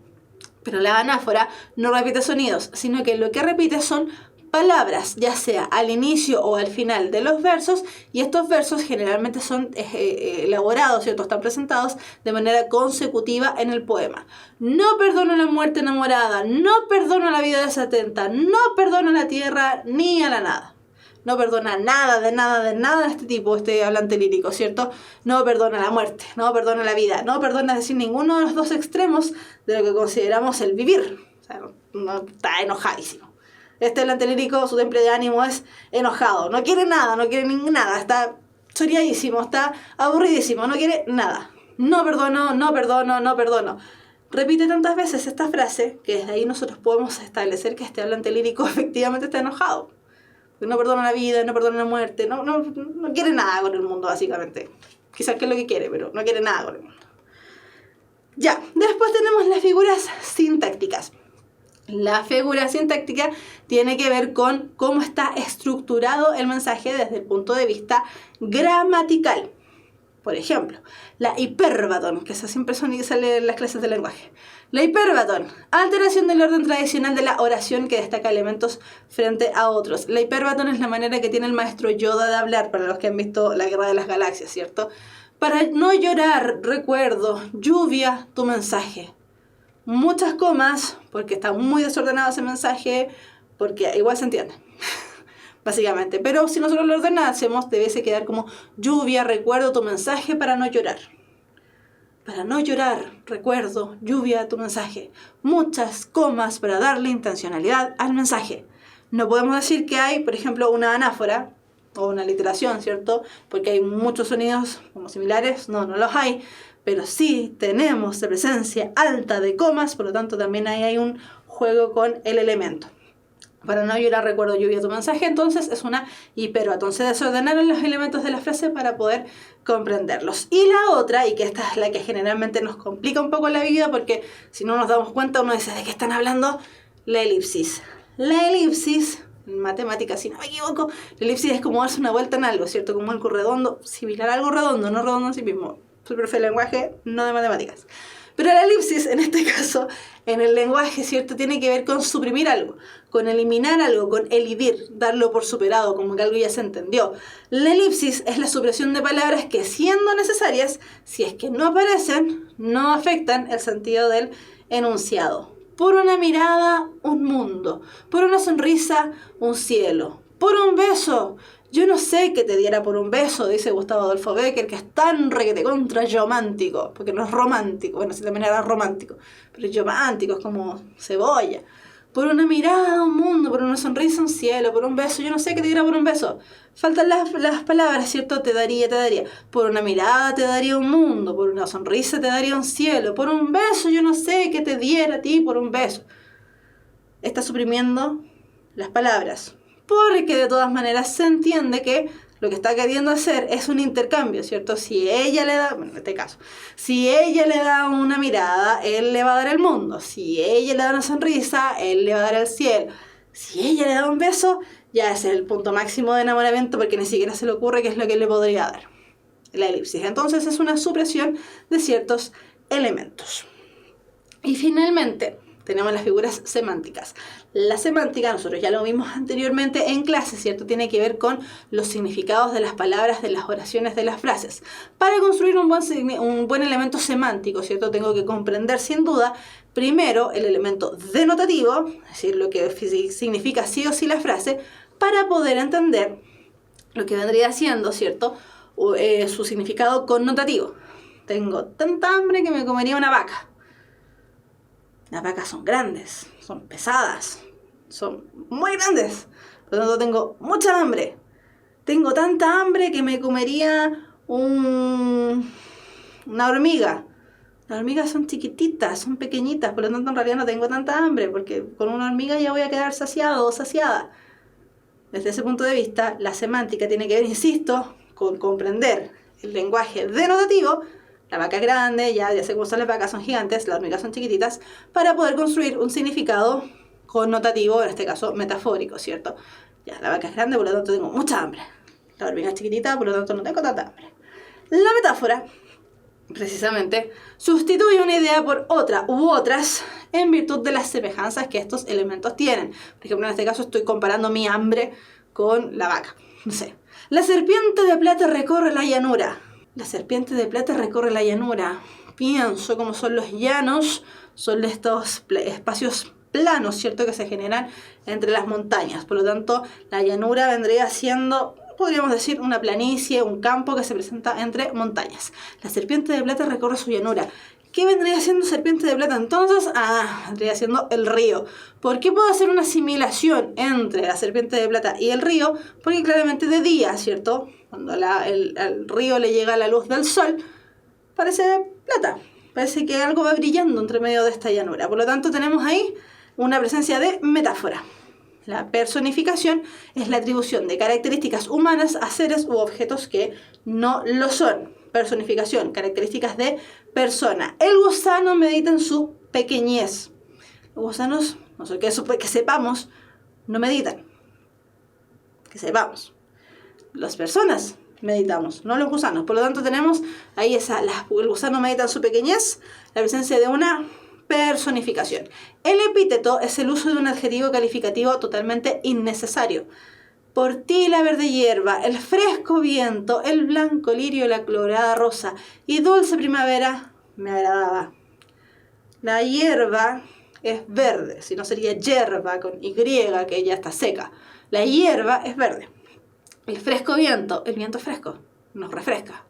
Pero la anáfora no repite sonidos, sino que lo que repite son palabras, ya sea al inicio o al final de los versos, y estos versos generalmente son elaborados, ¿cierto? Están presentados de manera consecutiva en el poema. No perdono la muerte enamorada, no perdono la vida desatenta, no perdono a la tierra ni a la nada. No perdona nada de este tipo, este hablante lírico, ¿cierto? No perdona la muerte, no perdona la vida, no perdona, es decir, ninguno de los dos extremos de lo que consideramos el vivir. O sea, no está enojadísimo. Este hablante lírico, su temple de ánimo es enojado, no quiere nada, nada, está choreadísimo, está aburridísimo, no quiere nada. No perdono, no perdono, no perdono. Repite tantas veces esta frase que desde ahí nosotros podemos establecer que este hablante lírico efectivamente está enojado. No perdona la vida, no perdona la muerte, no quiere nada con el mundo, básicamente. Quizás que es lo que quiere, pero no quiere nada con el mundo. Ya, después tenemos las figuras sintácticas. La figura sintáctica tiene que ver con cómo está estructurado el mensaje desde el punto de vista gramatical. Por ejemplo, la hipérbatón, que esa siempre sale en las clases de lenguaje. La hipérbatón, alteración del orden tradicional de la oración que destaca elementos frente a otros. La hipérbatón es la manera que tiene el maestro Yoda de hablar, para los que han visto La Guerra de las Galaxias, ¿cierto? Para no llorar, recuerdo, lluvia, tu mensaje. Muchas comas, porque está muy desordenado ese mensaje, porque igual se entiende. Básicamente, pero si nosotros lo ordenásemos, debiese quedar como lluvia, recuerdo tu mensaje para no llorar. Para no llorar, recuerdo, lluvia, tu mensaje. Muchas comas para darle intencionalidad al mensaje. No podemos decir que hay, por ejemplo, una anáfora o una literación, ¿cierto? Porque hay muchos sonidos como similares, no los hay, pero sí tenemos la presencia alta de comas, por lo tanto también ahí hay un juego con el elemento. Para no llorar, recuerdo, lluvia, tu mensaje, entonces es una hipérbatón. Se desordenaron los elementos de la frase para poder comprenderlos. Y la otra, y que esta es la que generalmente nos complica un poco la vida, porque si no nos damos cuenta uno dice, ¿de qué están hablando? La elipsis. La elipsis, en matemáticas si no me equivoco, la elipsis es como darse una vuelta en algo, ¿cierto? Como algo redondo, similar a algo redondo, no redondo en sí mismo. Soy profe de lenguaje, no de matemáticas. Pero la elipsis, en este caso, en el lenguaje, ¿cierto? Tiene que ver con suprimir algo, con eliminar algo, con elidir, darlo por superado, como que algo ya se entendió. La elipsis es la supresión de palabras que, siendo necesarias, si es que no aparecen, no afectan el sentido del enunciado. Por una mirada, un mundo. Por una sonrisa, un cielo. Por un beso. Yo no sé qué te diera por un beso, dice Gustavo Adolfo Bécquer, que es tan requete contra romántico, porque no es romántico, bueno, sí también era romántico, pero es romántico, es como cebolla. Por una mirada, un mundo, por una sonrisa, un cielo, por un beso, yo no sé qué te diera por un beso. Faltan las palabras, ¿cierto? Te daría. Por una mirada te daría un mundo, por una sonrisa te daría un cielo, por un beso, yo no sé qué te diera a ti por un beso. Está suprimiendo las palabras. Porque de todas maneras se entiende que lo que está queriendo hacer es un intercambio, ¿cierto? Si ella le da, bueno, en este caso, si ella le da una mirada, él le va a dar el mundo. Si ella le da una sonrisa, él le va a dar el cielo. Si ella le da un beso, ya es el punto máximo de enamoramiento porque ni siquiera se le ocurre qué es lo que él le podría dar. La elipsis. Entonces es una supresión de ciertos elementos. Y finalmente tenemos las figuras semánticas. La semántica, nosotros ya lo vimos anteriormente en clase, ¿cierto? Tiene que ver con los significados de las palabras, de las oraciones, de las frases. Para construir un buen elemento semántico, ¿cierto? Tengo que comprender sin duda, primero, el elemento denotativo, es decir, lo que significa sí o sí la frase, para poder entender lo que vendría siendo, ¿cierto? Su significado connotativo. Tengo tanta hambre que me comería una vaca. Las vacas son grandes, son pesadas, son muy grandes. Por lo tanto, tengo mucha hambre. Tengo tanta hambre que me comería una hormiga. Las hormigas son chiquititas, son pequeñitas, por lo tanto, en realidad no tengo tanta hambre, porque con una hormiga ya voy a quedar saciado o saciada. Desde ese punto de vista, la semántica tiene que ver, insisto, con comprender el lenguaje denotativo, La vaca es grande, ya sé cómo son las vacas, son gigantes, las hormigas son chiquititas, para poder construir un significado connotativo, en este caso metafórico, ¿cierto? Ya, la vaca es grande, por lo tanto tengo mucha hambre. La hormiga es chiquitita, por lo tanto no tengo tanta hambre. La metáfora, precisamente, sustituye una idea por otra u otras en virtud de las semejanzas que estos elementos tienen. Por ejemplo, en este caso estoy comparando mi hambre con la vaca. No sé. La serpiente de plata recorre la llanura. La serpiente de plata recorre la llanura. Pienso cómo son los llanos, son estos espacios planos, ¿cierto?, que se generan entre las montañas. Por lo tanto, la llanura vendría siendo, podríamos decir, una planicie, un campo que se presenta entre montañas. La serpiente de plata recorre su llanura. ¿Qué vendría siendo serpiente de plata entonces? Vendría siendo el río. ¿Por qué puedo hacer una asimilación entre la serpiente de plata y el río? Porque claramente de día, ¿cierto? Cuando el río le llega la luz del sol, parece plata. Parece que algo va brillando entre medio de esta llanura. Por lo tanto, tenemos ahí una presencia de metáfora. La personificación es la atribución de características humanas a seres u objetos que no lo son. Personificación, características de persona. El gusano medita en su pequeñez. Los gusanos, no sé que sepamos, no meditan. Que sepamos. Las personas meditamos, no los gusanos. Por lo tanto, tenemos ahí el gusano medita en su pequeñez, la presencia de una personificación. El epíteto es el uso de un adjetivo calificativo totalmente innecesario. Por ti la verde hierba, el fresco viento, el blanco lirio, la colorada rosa y dulce primavera me agradaba. La hierba es verde, si no sería yerba con Y, que ya está seca. La hierba es verde. El fresco viento, el viento fresco, nos refresca.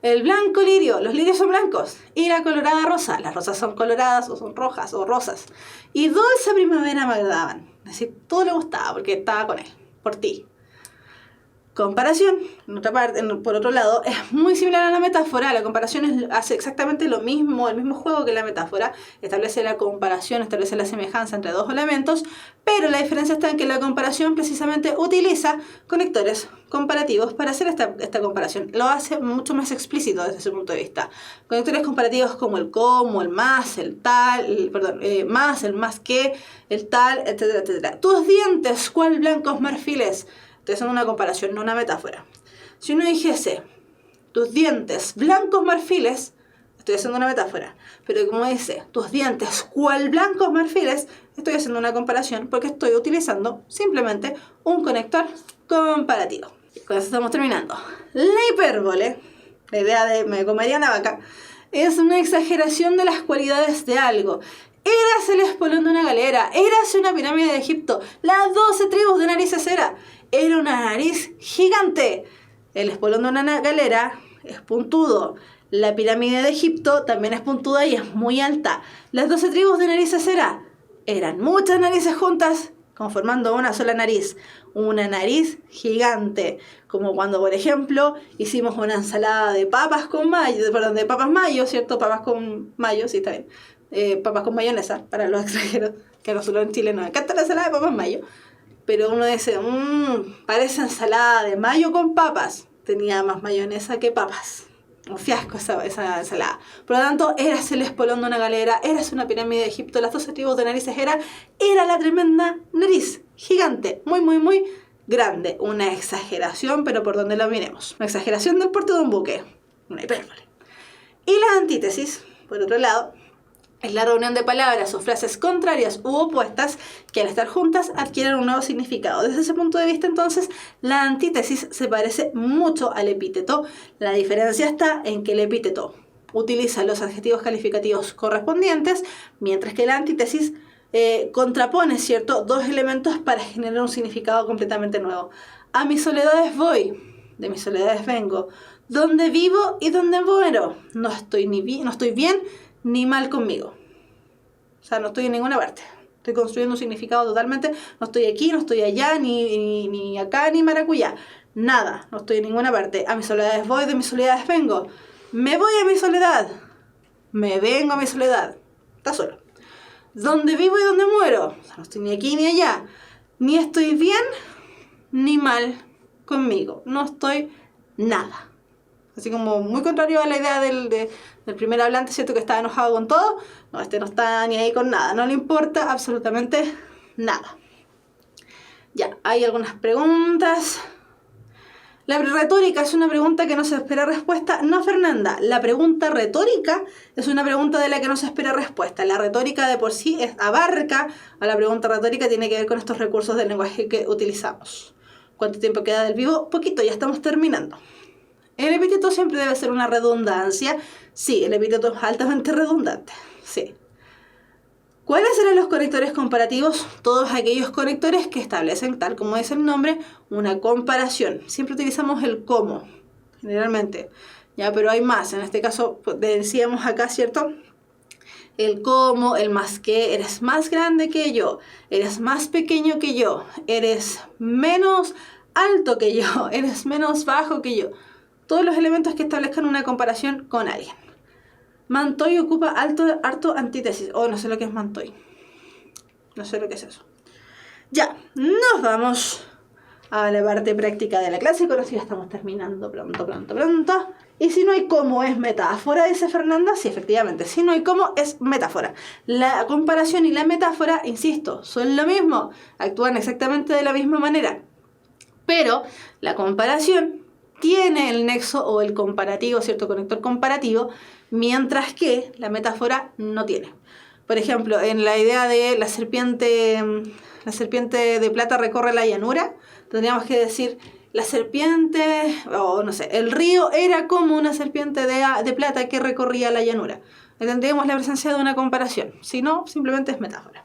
El blanco lirio, los lirios son blancos. Y la colorada rosa, las rosas son coloradas o son rojas o rosas. Y dulce primavera me agradaban. Es decir, todo le gustaba porque estaba con él, por ti. Comparación, por otro lado, es muy similar a la metáfora. La comparación hace exactamente lo mismo, el mismo juego que la metáfora. Establece la comparación, establece la semejanza entre dos elementos, pero la diferencia está en que la comparación precisamente utiliza conectores comparativos para hacer esta comparación. Lo hace mucho más explícito desde ese punto de vista. Conectores comparativos como el como, el más, el tal, el más que, el tal, etcétera, etcétera. Tus dientes, ¿cuál blancos marfiles? Estoy haciendo una comparación, no una metáfora. Si uno dijese, tus dientes blancos marfiles, estoy haciendo una metáfora. Pero como dice, tus dientes cual blancos marfiles, estoy haciendo una comparación porque estoy utilizando simplemente un conector comparativo. Y con eso estamos terminando. La hipérbole, la idea de me comería una vaca, es una exageración de las cualidades de algo. Érase el espolón de una galera, érase una pirámide de Egipto, las 12 tribus de narices era una nariz gigante. El espolón de una galera es puntudo. La pirámide de Egipto también es puntuda y es muy alta. Las 12 tribus de narices eran muchas narices juntas, conformando una sola nariz. Una nariz gigante. Como cuando, por ejemplo, hicimos una ensalada de papas con mayo, de papas mayo, ¿cierto? Papas con mayo, sí, está bien. Papas con mayonesa, para los extranjeros, que a nosotros en Chile nos encanta la ensalada de papas mayo. Pero uno dice, parece ensalada de mayo con papas. Tenía más mayonesa que papas. Un fiasco esa ensalada. Por lo tanto, eras el espolón de una galera, eras una pirámide de Egipto, las 12 tribus de narices era la tremenda nariz. Gigante, muy, muy, muy grande. Una exageración, pero por donde lo miremos. Una exageración del porte de un buque. Una hipérbole. Y la antítesis, por otro lado, es la reunión de palabras o frases contrarias u opuestas que al estar juntas adquieren un nuevo significado. Desde ese punto de vista, entonces, la antítesis se parece mucho al epíteto. La diferencia está en que el epíteto utiliza los adjetivos calificativos correspondientes, mientras que la antítesis contrapone, ¿cierto?, dos elementos para generar un significado completamente nuevo. A mis soledades voy, de mis soledades vengo. Donde vivo y donde muero. No estoy bien ni mal conmigo. O sea, no estoy en ninguna parte. Estoy construyendo un significado totalmente. No estoy aquí, no estoy allá, ni acá, ni maracuyá. Nada, no estoy en ninguna parte. A mis soledades voy, de mis soledades vengo. Me voy a mi soledad. Me vengo a mi soledad. Está solo. Donde vivo y donde muero. O sea, no estoy ni aquí ni allá. Ni estoy bien, ni mal conmigo. No estoy nada. Así como muy contrario a la idea del primer hablante, ¿cierto? Que estaba enojado con todo. No, este no está ni ahí con nada. No le importa absolutamente nada. Ya, hay algunas preguntas. La retórica es una pregunta que no se espera respuesta. No, Fernanda, la pregunta retórica es una pregunta de la que no se espera respuesta. La retórica de por sí abarca a la pregunta retórica, tiene que ver con estos recursos del lenguaje que utilizamos. ¿Cuánto tiempo queda del vivo? Poquito, ya estamos terminando. ¿El epíteto siempre debe ser una redundancia? Sí, el epíteto es altamente redundante. Sí. ¿Cuáles serán los conectores comparativos? Todos aquellos conectores que establecen, tal como es el nombre, una comparación. Siempre utilizamos el como, generalmente. Ya, pero hay más. En este caso, decíamos acá, ¿cierto? El como, el más que, eres más grande que yo, eres más pequeño que yo, eres menos alto que yo, eres menos bajo que yo. Todos los elementos que establezcan una comparación con alguien. Mantoy ocupa harto antítesis. Oh, no sé lo que es Mantoy. No sé lo que es eso. Ya, nos vamos a la parte práctica de la clase. Con eso ya estamos terminando pronto. Y si no hay cómo, es metáfora, dice Fernanda. Sí, efectivamente, si no hay cómo, es metáfora. La comparación y la metáfora, insisto, son lo mismo. Actúan exactamente de la misma manera. Pero la comparación tiene el nexo o el comparativo, cierto conector comparativo, mientras que la metáfora no tiene. Por ejemplo, en la idea de la serpiente de plata recorre la llanura, tendríamos que decir la serpiente, o no sé, el río era como una serpiente de plata que recorría la llanura. Tendríamos la presencia de una comparación, si no, simplemente es metáfora.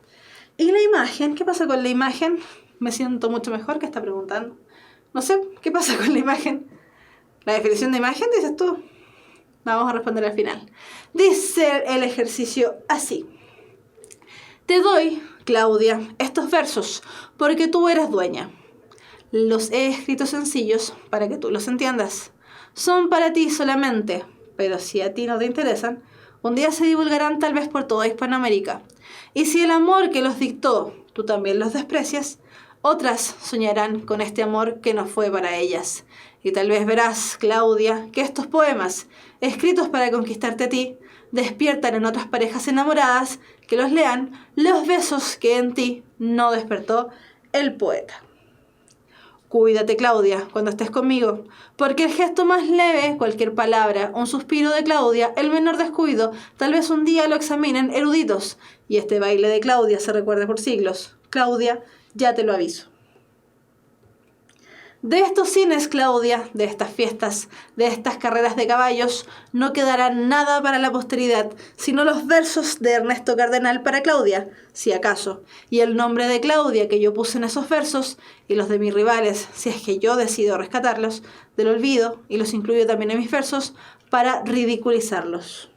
¿Y la imagen? ¿Qué pasa con la imagen? Me siento mucho mejor que está preguntando. No sé, ¿qué pasa con la imagen? ¿La definición de imagen, dices tú? Vamos a responder al final. Dice el ejercicio así. Te doy, Claudia, estos versos porque tú eres dueña. Los he escrito sencillos para que tú los entiendas. Son para ti solamente, pero si a ti no te interesan, un día se divulgarán tal vez por toda Hispanoamérica. Y si el amor que los dictó tú también los desprecias, otras soñarán con este amor que no fue para ellas. Y tal vez verás, Claudia, que estos poemas, escritos para conquistarte a ti, despiertan en otras parejas enamoradas que los lean los besos que en ti no despertó el poeta. Cuídate, Claudia, cuando estés conmigo, porque el gesto más leve, cualquier palabra, un suspiro de Claudia, el menor descuido, tal vez un día lo examinen eruditos, y este baile de Claudia se recuerde por siglos. Claudia, ya te lo aviso. De estos cines, Claudia, de estas fiestas, de estas carreras de caballos, no quedará nada para la posteridad, sino los versos de Ernesto Cardenal para Claudia, si acaso, y el nombre de Claudia que yo puse en esos versos, y los de mis rivales, si es que yo decido rescatarlos, del olvido, y los incluyo también en mis versos, para ridiculizarlos.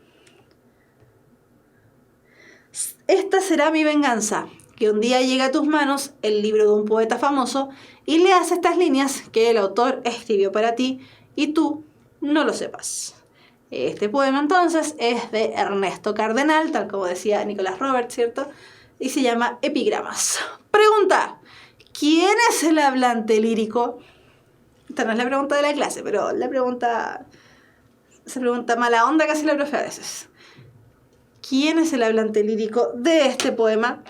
Esta será mi venganza, que un día llegue a tus manos el libro de un poeta famoso y leas estas líneas que el autor escribió para ti y tú no lo sepas. Este poema entonces es de Ernesto Cardenal, tal como decía Nicolás Robert, ¿cierto? Y se llama Epigramas. Pregunta: ¿quién es el hablante lírico? Esta no es la pregunta de la clase, pero esa pregunta mala onda que hace la profe a veces. ¿Quién es el hablante lírico de este poema?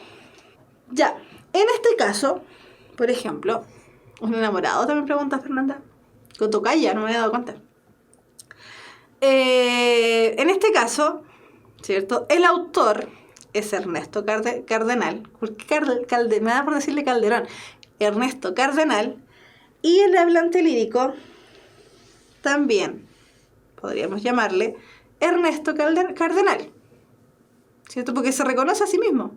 Ya, en este caso, por ejemplo, un enamorado también pregunta Fernanda. Con tocaya, no me he dado cuenta. En este caso, ¿cierto? El autor es Ernesto Cardenal. ¿Por qué me da por decirle Calderón? Ernesto Cardenal. Y el hablante lírico también podríamos llamarle Ernesto Cardenal, ¿cierto? Porque se reconoce a sí mismo.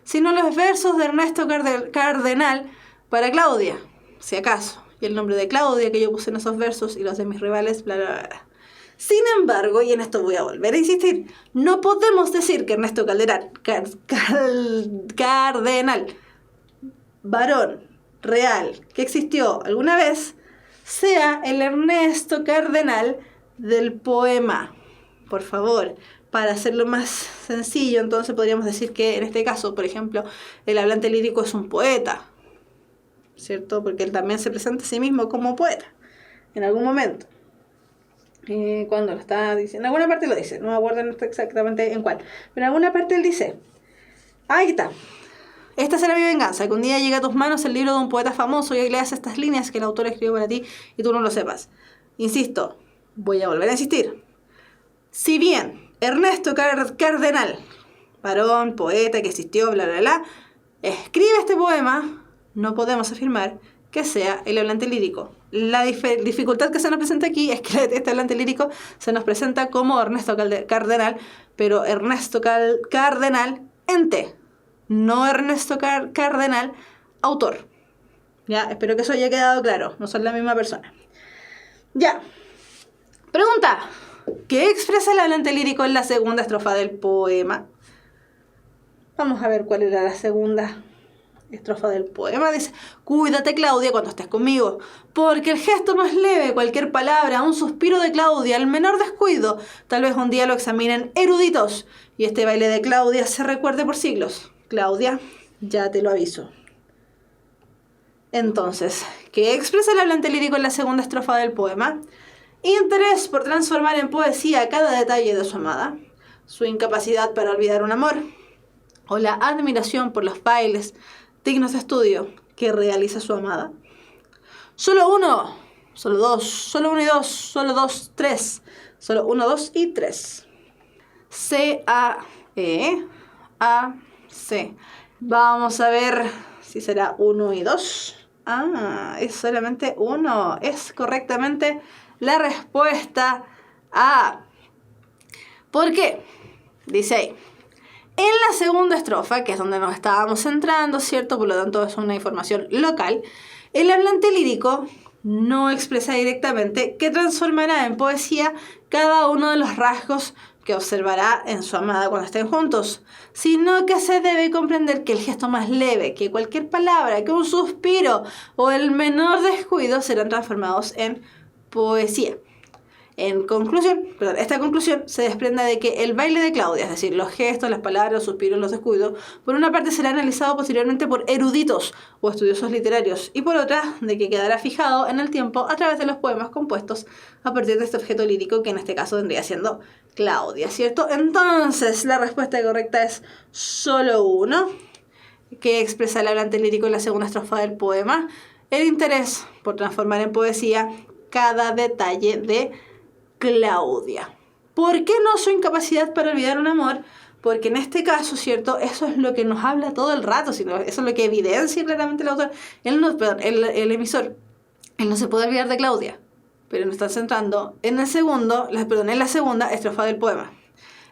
Sino los versos de Ernesto Cardenal para Claudia, si acaso, y el nombre de Claudia que yo puse en esos versos y los de mis rivales, bla, bla, bla. Sin embargo, y en esto voy a volver a insistir, no podemos decir que Ernesto Cardenal, varón real que existió alguna vez, sea el Ernesto Cardenal del poema. Por favor. Para hacerlo más sencillo, entonces podríamos decir que en este caso, por ejemplo, el hablante lírico es un poeta, ¿cierto? Porque él también se presenta a sí mismo como poeta, en algún momento. Cuando lo está diciendo, en alguna parte lo dice, no me acuerdo exactamente en cuál, pero en alguna parte él dice, ahí está, esta será mi venganza, que un día llegue a tus manos el libro de un poeta famoso y leas estas líneas que el autor escribió para ti y tú no lo sepas. Insisto, voy a volver a insistir. Si bien Ernesto Cardenal, varón, poeta que existió, bla, bla, bla, escribe este poema, no podemos afirmar que sea el hablante lírico. La dificultad que se nos presenta aquí es que este hablante lírico se nos presenta como Ernesto Cardenal, pero Ernesto Cardenal ente, no Ernesto Cardenal autor. Ya, espero que eso haya quedado claro, no son la misma persona. Ya. Pregunta, ¿qué expresa el hablante lírico en la segunda estrofa del poema? Vamos a ver cuál era la segunda estrofa del poema. Dice, cuídate, Claudia, cuando estés conmigo, porque el gesto más leve, cualquier palabra, un suspiro de Claudia, el menor descuido, tal vez un día lo examinen eruditos y este baile de Claudia se recuerde por siglos. Claudia, ya te lo aviso. Entonces, ¿qué expresa el hablante lírico en la segunda estrofa del poema? Interés por transformar en poesía cada detalle de su amada, su incapacidad para olvidar un amor, o la admiración por los bailes dignos de estudio que realiza su amada. Solo uno, solo dos, solo uno y dos, solo dos, tres, solo uno, dos y tres. C-A-E, A-C. Vamos a ver si será 1 y 2. Ah, es solamente 1. Es correctamente la respuesta A. ¿Por qué? Dice ahí. En la segunda estrofa, que es donde nos estábamos centrando, ¿cierto? Por lo tanto es una información local. El hablante lírico no expresa directamente que transformará en poesía cada uno de los rasgos que observará en su amada cuando estén juntos, sino que se debe comprender que el gesto más leve, que cualquier palabra, que un suspiro o el menor descuido serán transformados en poesía. En conclusión, esta conclusión se desprende de que el baile de Claudia, es decir, los gestos, las palabras, los suspiros, los descuidos, por una parte será analizado posteriormente por eruditos o estudiosos literarios y por otra de que quedará fijado en el tiempo a través de los poemas compuestos a partir de este objeto lírico que en este caso vendría siendo Claudia, ¿cierto? Entonces la respuesta correcta es solo uno, que expresa el hablante lírico en la segunda estrofa del poema, el interés por transformar en poesía cada detalle de Claudia. ¿Por qué no su incapacidad para olvidar un amor? Porque en este caso, ¿cierto? Eso es lo que nos habla todo el rato, sino eso es lo que evidencia claramente el autor. El emisor. Él no se puede olvidar de Claudia, pero nos está centrando en la segunda estrofa del poema.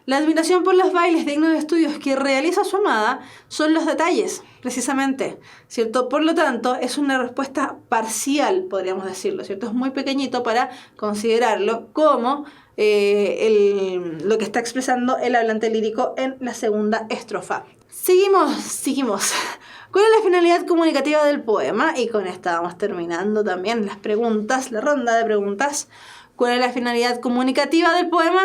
La admiración por los bailes dignos de estudios que realiza su amada son los detalles, precisamente, ¿cierto? Por lo tanto, es una respuesta parcial, podríamos decirlo, ¿cierto? Es muy pequeñito para considerarlo como lo que está expresando el hablante lírico en la segunda estrofa. Seguimos. ¿Cuál es la finalidad comunicativa del poema? Y con esta vamos terminando también las preguntas, la ronda de preguntas. ¿Cuál es la finalidad comunicativa del poema?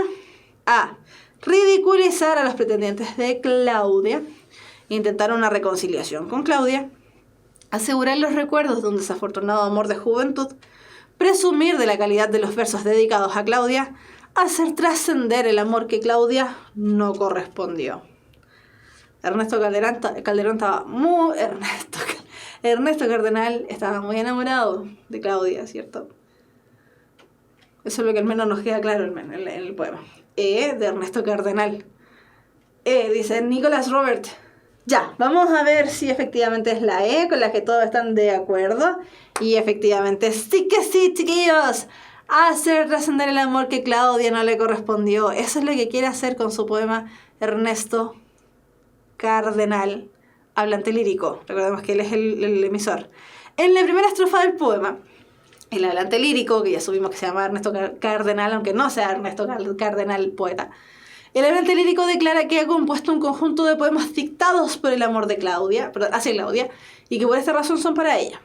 A. Ridiculizar a los pretendientes de Claudia, intentar una reconciliación con Claudia, asegurar los recuerdos de un desafortunado amor de juventud, presumir de la calidad de los versos dedicados a Claudia, hacer trascender el amor que Claudia no correspondió. Ernesto Cardenal estaba muy enamorado de Claudia, ¿cierto? Eso es lo que al menos nos queda claro en el poema. De Ernesto Cardenal. Dice Nicholas Robert. Ya, vamos a ver si efectivamente es la E con la que todos están de acuerdo. Y efectivamente, sí que sí, chiquillos. Hacer trascender el amor que Claudia no le correspondió. Eso es lo que quiere hacer con su poema Ernesto Cardenal, hablante lírico. Recordemos que él es el emisor. En la primera estrofa del poema, el hablante lírico, que ya subimos que se llama Ernesto Cardenal, aunque no sea Ernesto Cardenal poeta, el hablante lírico declara que ha compuesto un conjunto de poemas dictados por el amor de Claudia, hacia Claudia, y que por esta razón son para ella.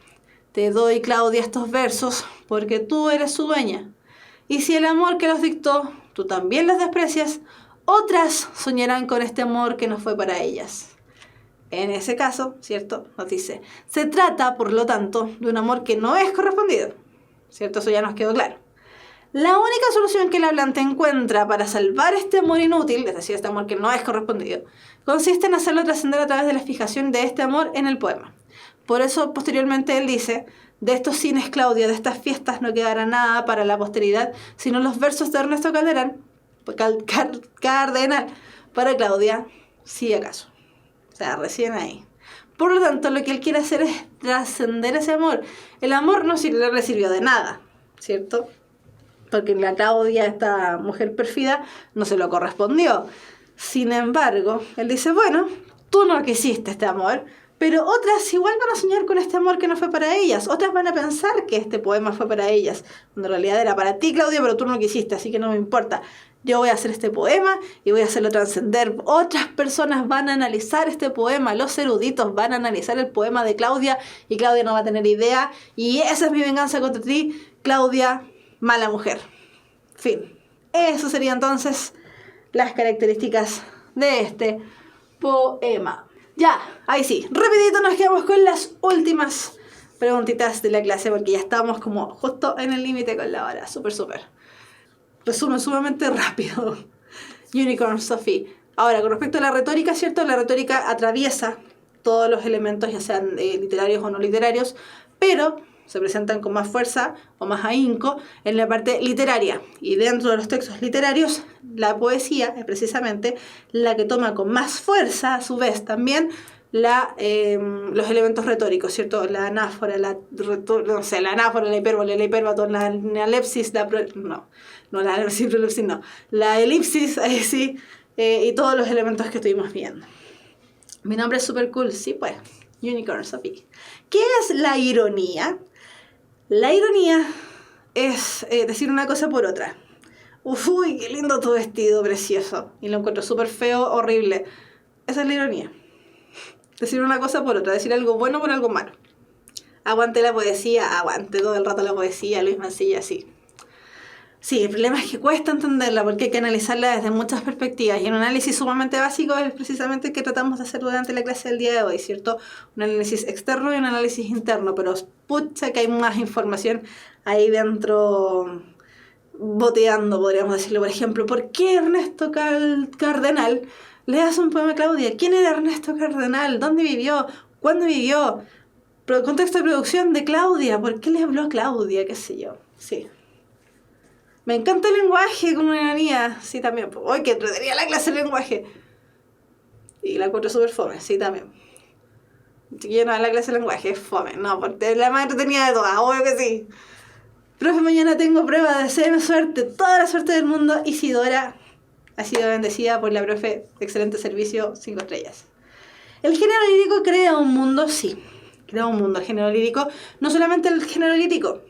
Te doy, Claudia, estos versos porque tú eres su dueña. Y si el amor que los dictó, tú también los desprecias, otras soñarán con este amor que no fue para ellas. En ese caso, ¿cierto? Nos dice, se trata, por lo tanto, de un amor que no es correspondido. ¿Cierto? Eso ya nos quedó claro. La única solución que la hablante encuentra para salvar este amor inútil, es decir, este amor que no es correspondido, consiste en hacerlo trascender a través de la fijación de este amor en el poema. Por eso, posteriormente, él dice: de estos cines, Claudia, de estas fiestas no quedará nada para la posteridad, sino los versos de Ernesto Cardenal para Claudia, si acaso. O sea, recién ahí. Por lo tanto, lo que él quiere hacer es trascender ese amor. El amor no le sirvió de nada, ¿cierto? Porque la Claudia, esta mujer pérfida, no se lo correspondió. Sin embargo, él dice: bueno, tú no quisiste este amor, pero otras igual van a soñar con este amor que no fue para ellas. Otras van a pensar que este poema fue para ellas, cuando en realidad era para ti, Claudia, pero tú no quisiste, así que no me importa. Yo voy a hacer este poema y voy a hacerlo trascender. Otras personas van a analizar este poema, los eruditos van a analizar el poema de Claudia y Claudia no va a tener idea. Y esa es mi venganza contra ti, Claudia, mala mujer. Fin. Eso sería entonces las características de este poema. Ya, ahí sí, rapidito nos quedamos con las últimas preguntitas de la clase porque ya estamos como justo en el límite con la hora. Súper. Resumen sumamente rápido. Unicorn Sophie. Ahora, con respecto a la retórica, ¿cierto? La retórica atraviesa todos los elementos, ya sean literarios o no literarios, pero se presentan con más fuerza o más ahínco en la parte literaria. Y dentro de los textos literarios, la poesía es precisamente la que toma con más fuerza, a su vez, también los elementos retóricos, ¿cierto? La anáfora, la anáfora, la hipérbole, la alepsis, la elipsis, ahí sí, y todos los elementos que estuvimos viendo. Mi nombre es super cool, sí pues, Unicorn Sophie. ¿Qué es la ironía? La ironía es decir una cosa por otra. Uy, qué lindo tu vestido, precioso. Y lo encuentro súper feo, horrible. Esa es la ironía. Decir una cosa por otra, decir algo bueno por algo malo. Aguante la poesía, aguante todo el rato la poesía, Luis Mancilla, sí. Sí, el problema es que cuesta entenderla porque hay que analizarla desde muchas perspectivas y un análisis sumamente básico es precisamente el que tratamos de hacer durante la clase del día de hoy, ¿cierto? Un análisis externo y un análisis interno, pero pucha que hay más información ahí dentro boteando, podríamos decirlo. Por ejemplo, ¿por qué Ernesto Cardenal le hace un poema a Claudia? ¿Quién era Ernesto Cardenal? ¿Dónde vivió? ¿Cuándo vivió? Contexto de producción de Claudia. ¿Por qué le habló a Claudia? ¿Qué sé yo? Sí. Me encanta el lenguaje con una ironía. Sí, también. Hoy que entretenía la clase de lenguaje. Y la encuentro súper fome. Sí, también. Chiquillo, no, la clase de lenguaje es fome. No, porque la más entretenida de todas. Obvio que sí. Profe, mañana tengo prueba. Deséeme suerte. Toda la suerte del mundo. Isidora ha sido bendecida por la profe. Excelente servicio. 5 estrellas. ¿El género lírico crea un mundo? Sí. Crea un mundo. El género lírico. No solamente el género lírico.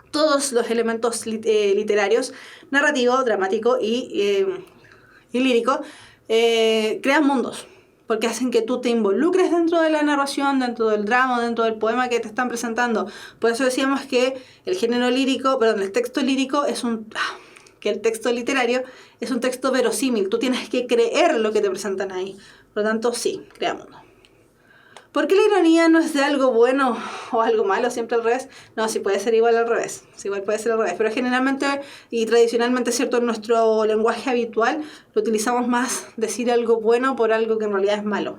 Todos los elementos literarios, narrativo, dramático y lírico, crean mundos, porque hacen que tú te involucres dentro de la narración, dentro del drama, dentro del poema que te están presentando. Por eso decíamos que el texto lírico es que el texto literario es un texto verosímil. Tú tienes que creer lo que te presentan ahí. Por lo tanto, sí, crea mundo. ¿Por qué la ironía no es de algo bueno o algo malo, siempre al revés? No, sí puede ser igual al revés, sí igual puede ser al revés, pero generalmente y tradicionalmente, ¿cierto? En nuestro lenguaje habitual lo utilizamos más decir algo bueno por algo que en realidad es malo,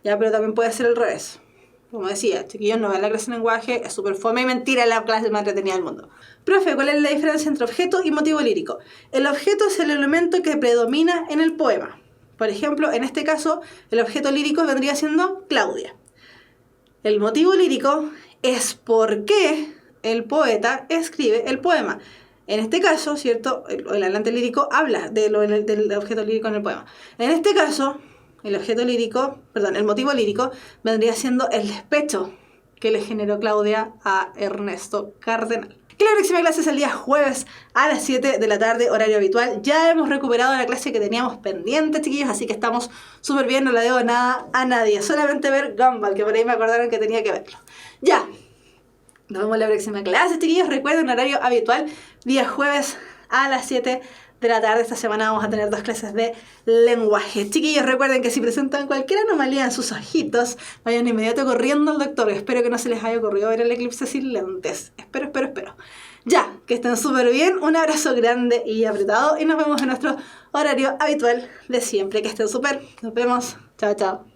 ¿ya? Pero también puede ser al revés. Como decía, chiquillos, no vean la clase de lenguaje, es súper fome y mentira, la clase más entretenida del mundo. Profe, ¿cuál es la diferencia entre objeto y motivo lírico? El objeto es el elemento que predomina en el poema. Por ejemplo, en este caso, el objeto lírico vendría siendo Claudia. El motivo lírico es por qué el poeta escribe el poema. En este caso, ¿cierto? El hablante lírico habla del objeto lírico en el poema. En este caso, el motivo lírico vendría siendo el despecho que le generó Claudia a Ernesto Cardenal. Que la próxima clase es el día jueves a las 7 de la tarde, horario habitual. Ya hemos recuperado la clase que teníamos pendiente, chiquillos, así que estamos súper bien, no le debo nada a nadie. Solamente ver Gumball, que por ahí me acordaron que tenía que verlo. Ya, nos vemos en la próxima clase, chiquillos. Recuerden, horario habitual, día jueves a las 7 de la tarde. Esta semana vamos a tener 2 clases de lenguaje. Chiquillos, recuerden que si presentan cualquier anomalía en sus ojitos, vayan de inmediato corriendo al doctor. Espero que no se les haya ocurrido ver el eclipse sin lentes. Espero. Ya, que estén súper bien, un abrazo grande y apretado y nos vemos en nuestro horario habitual de siempre. Que estén súper, nos vemos, chao, chao.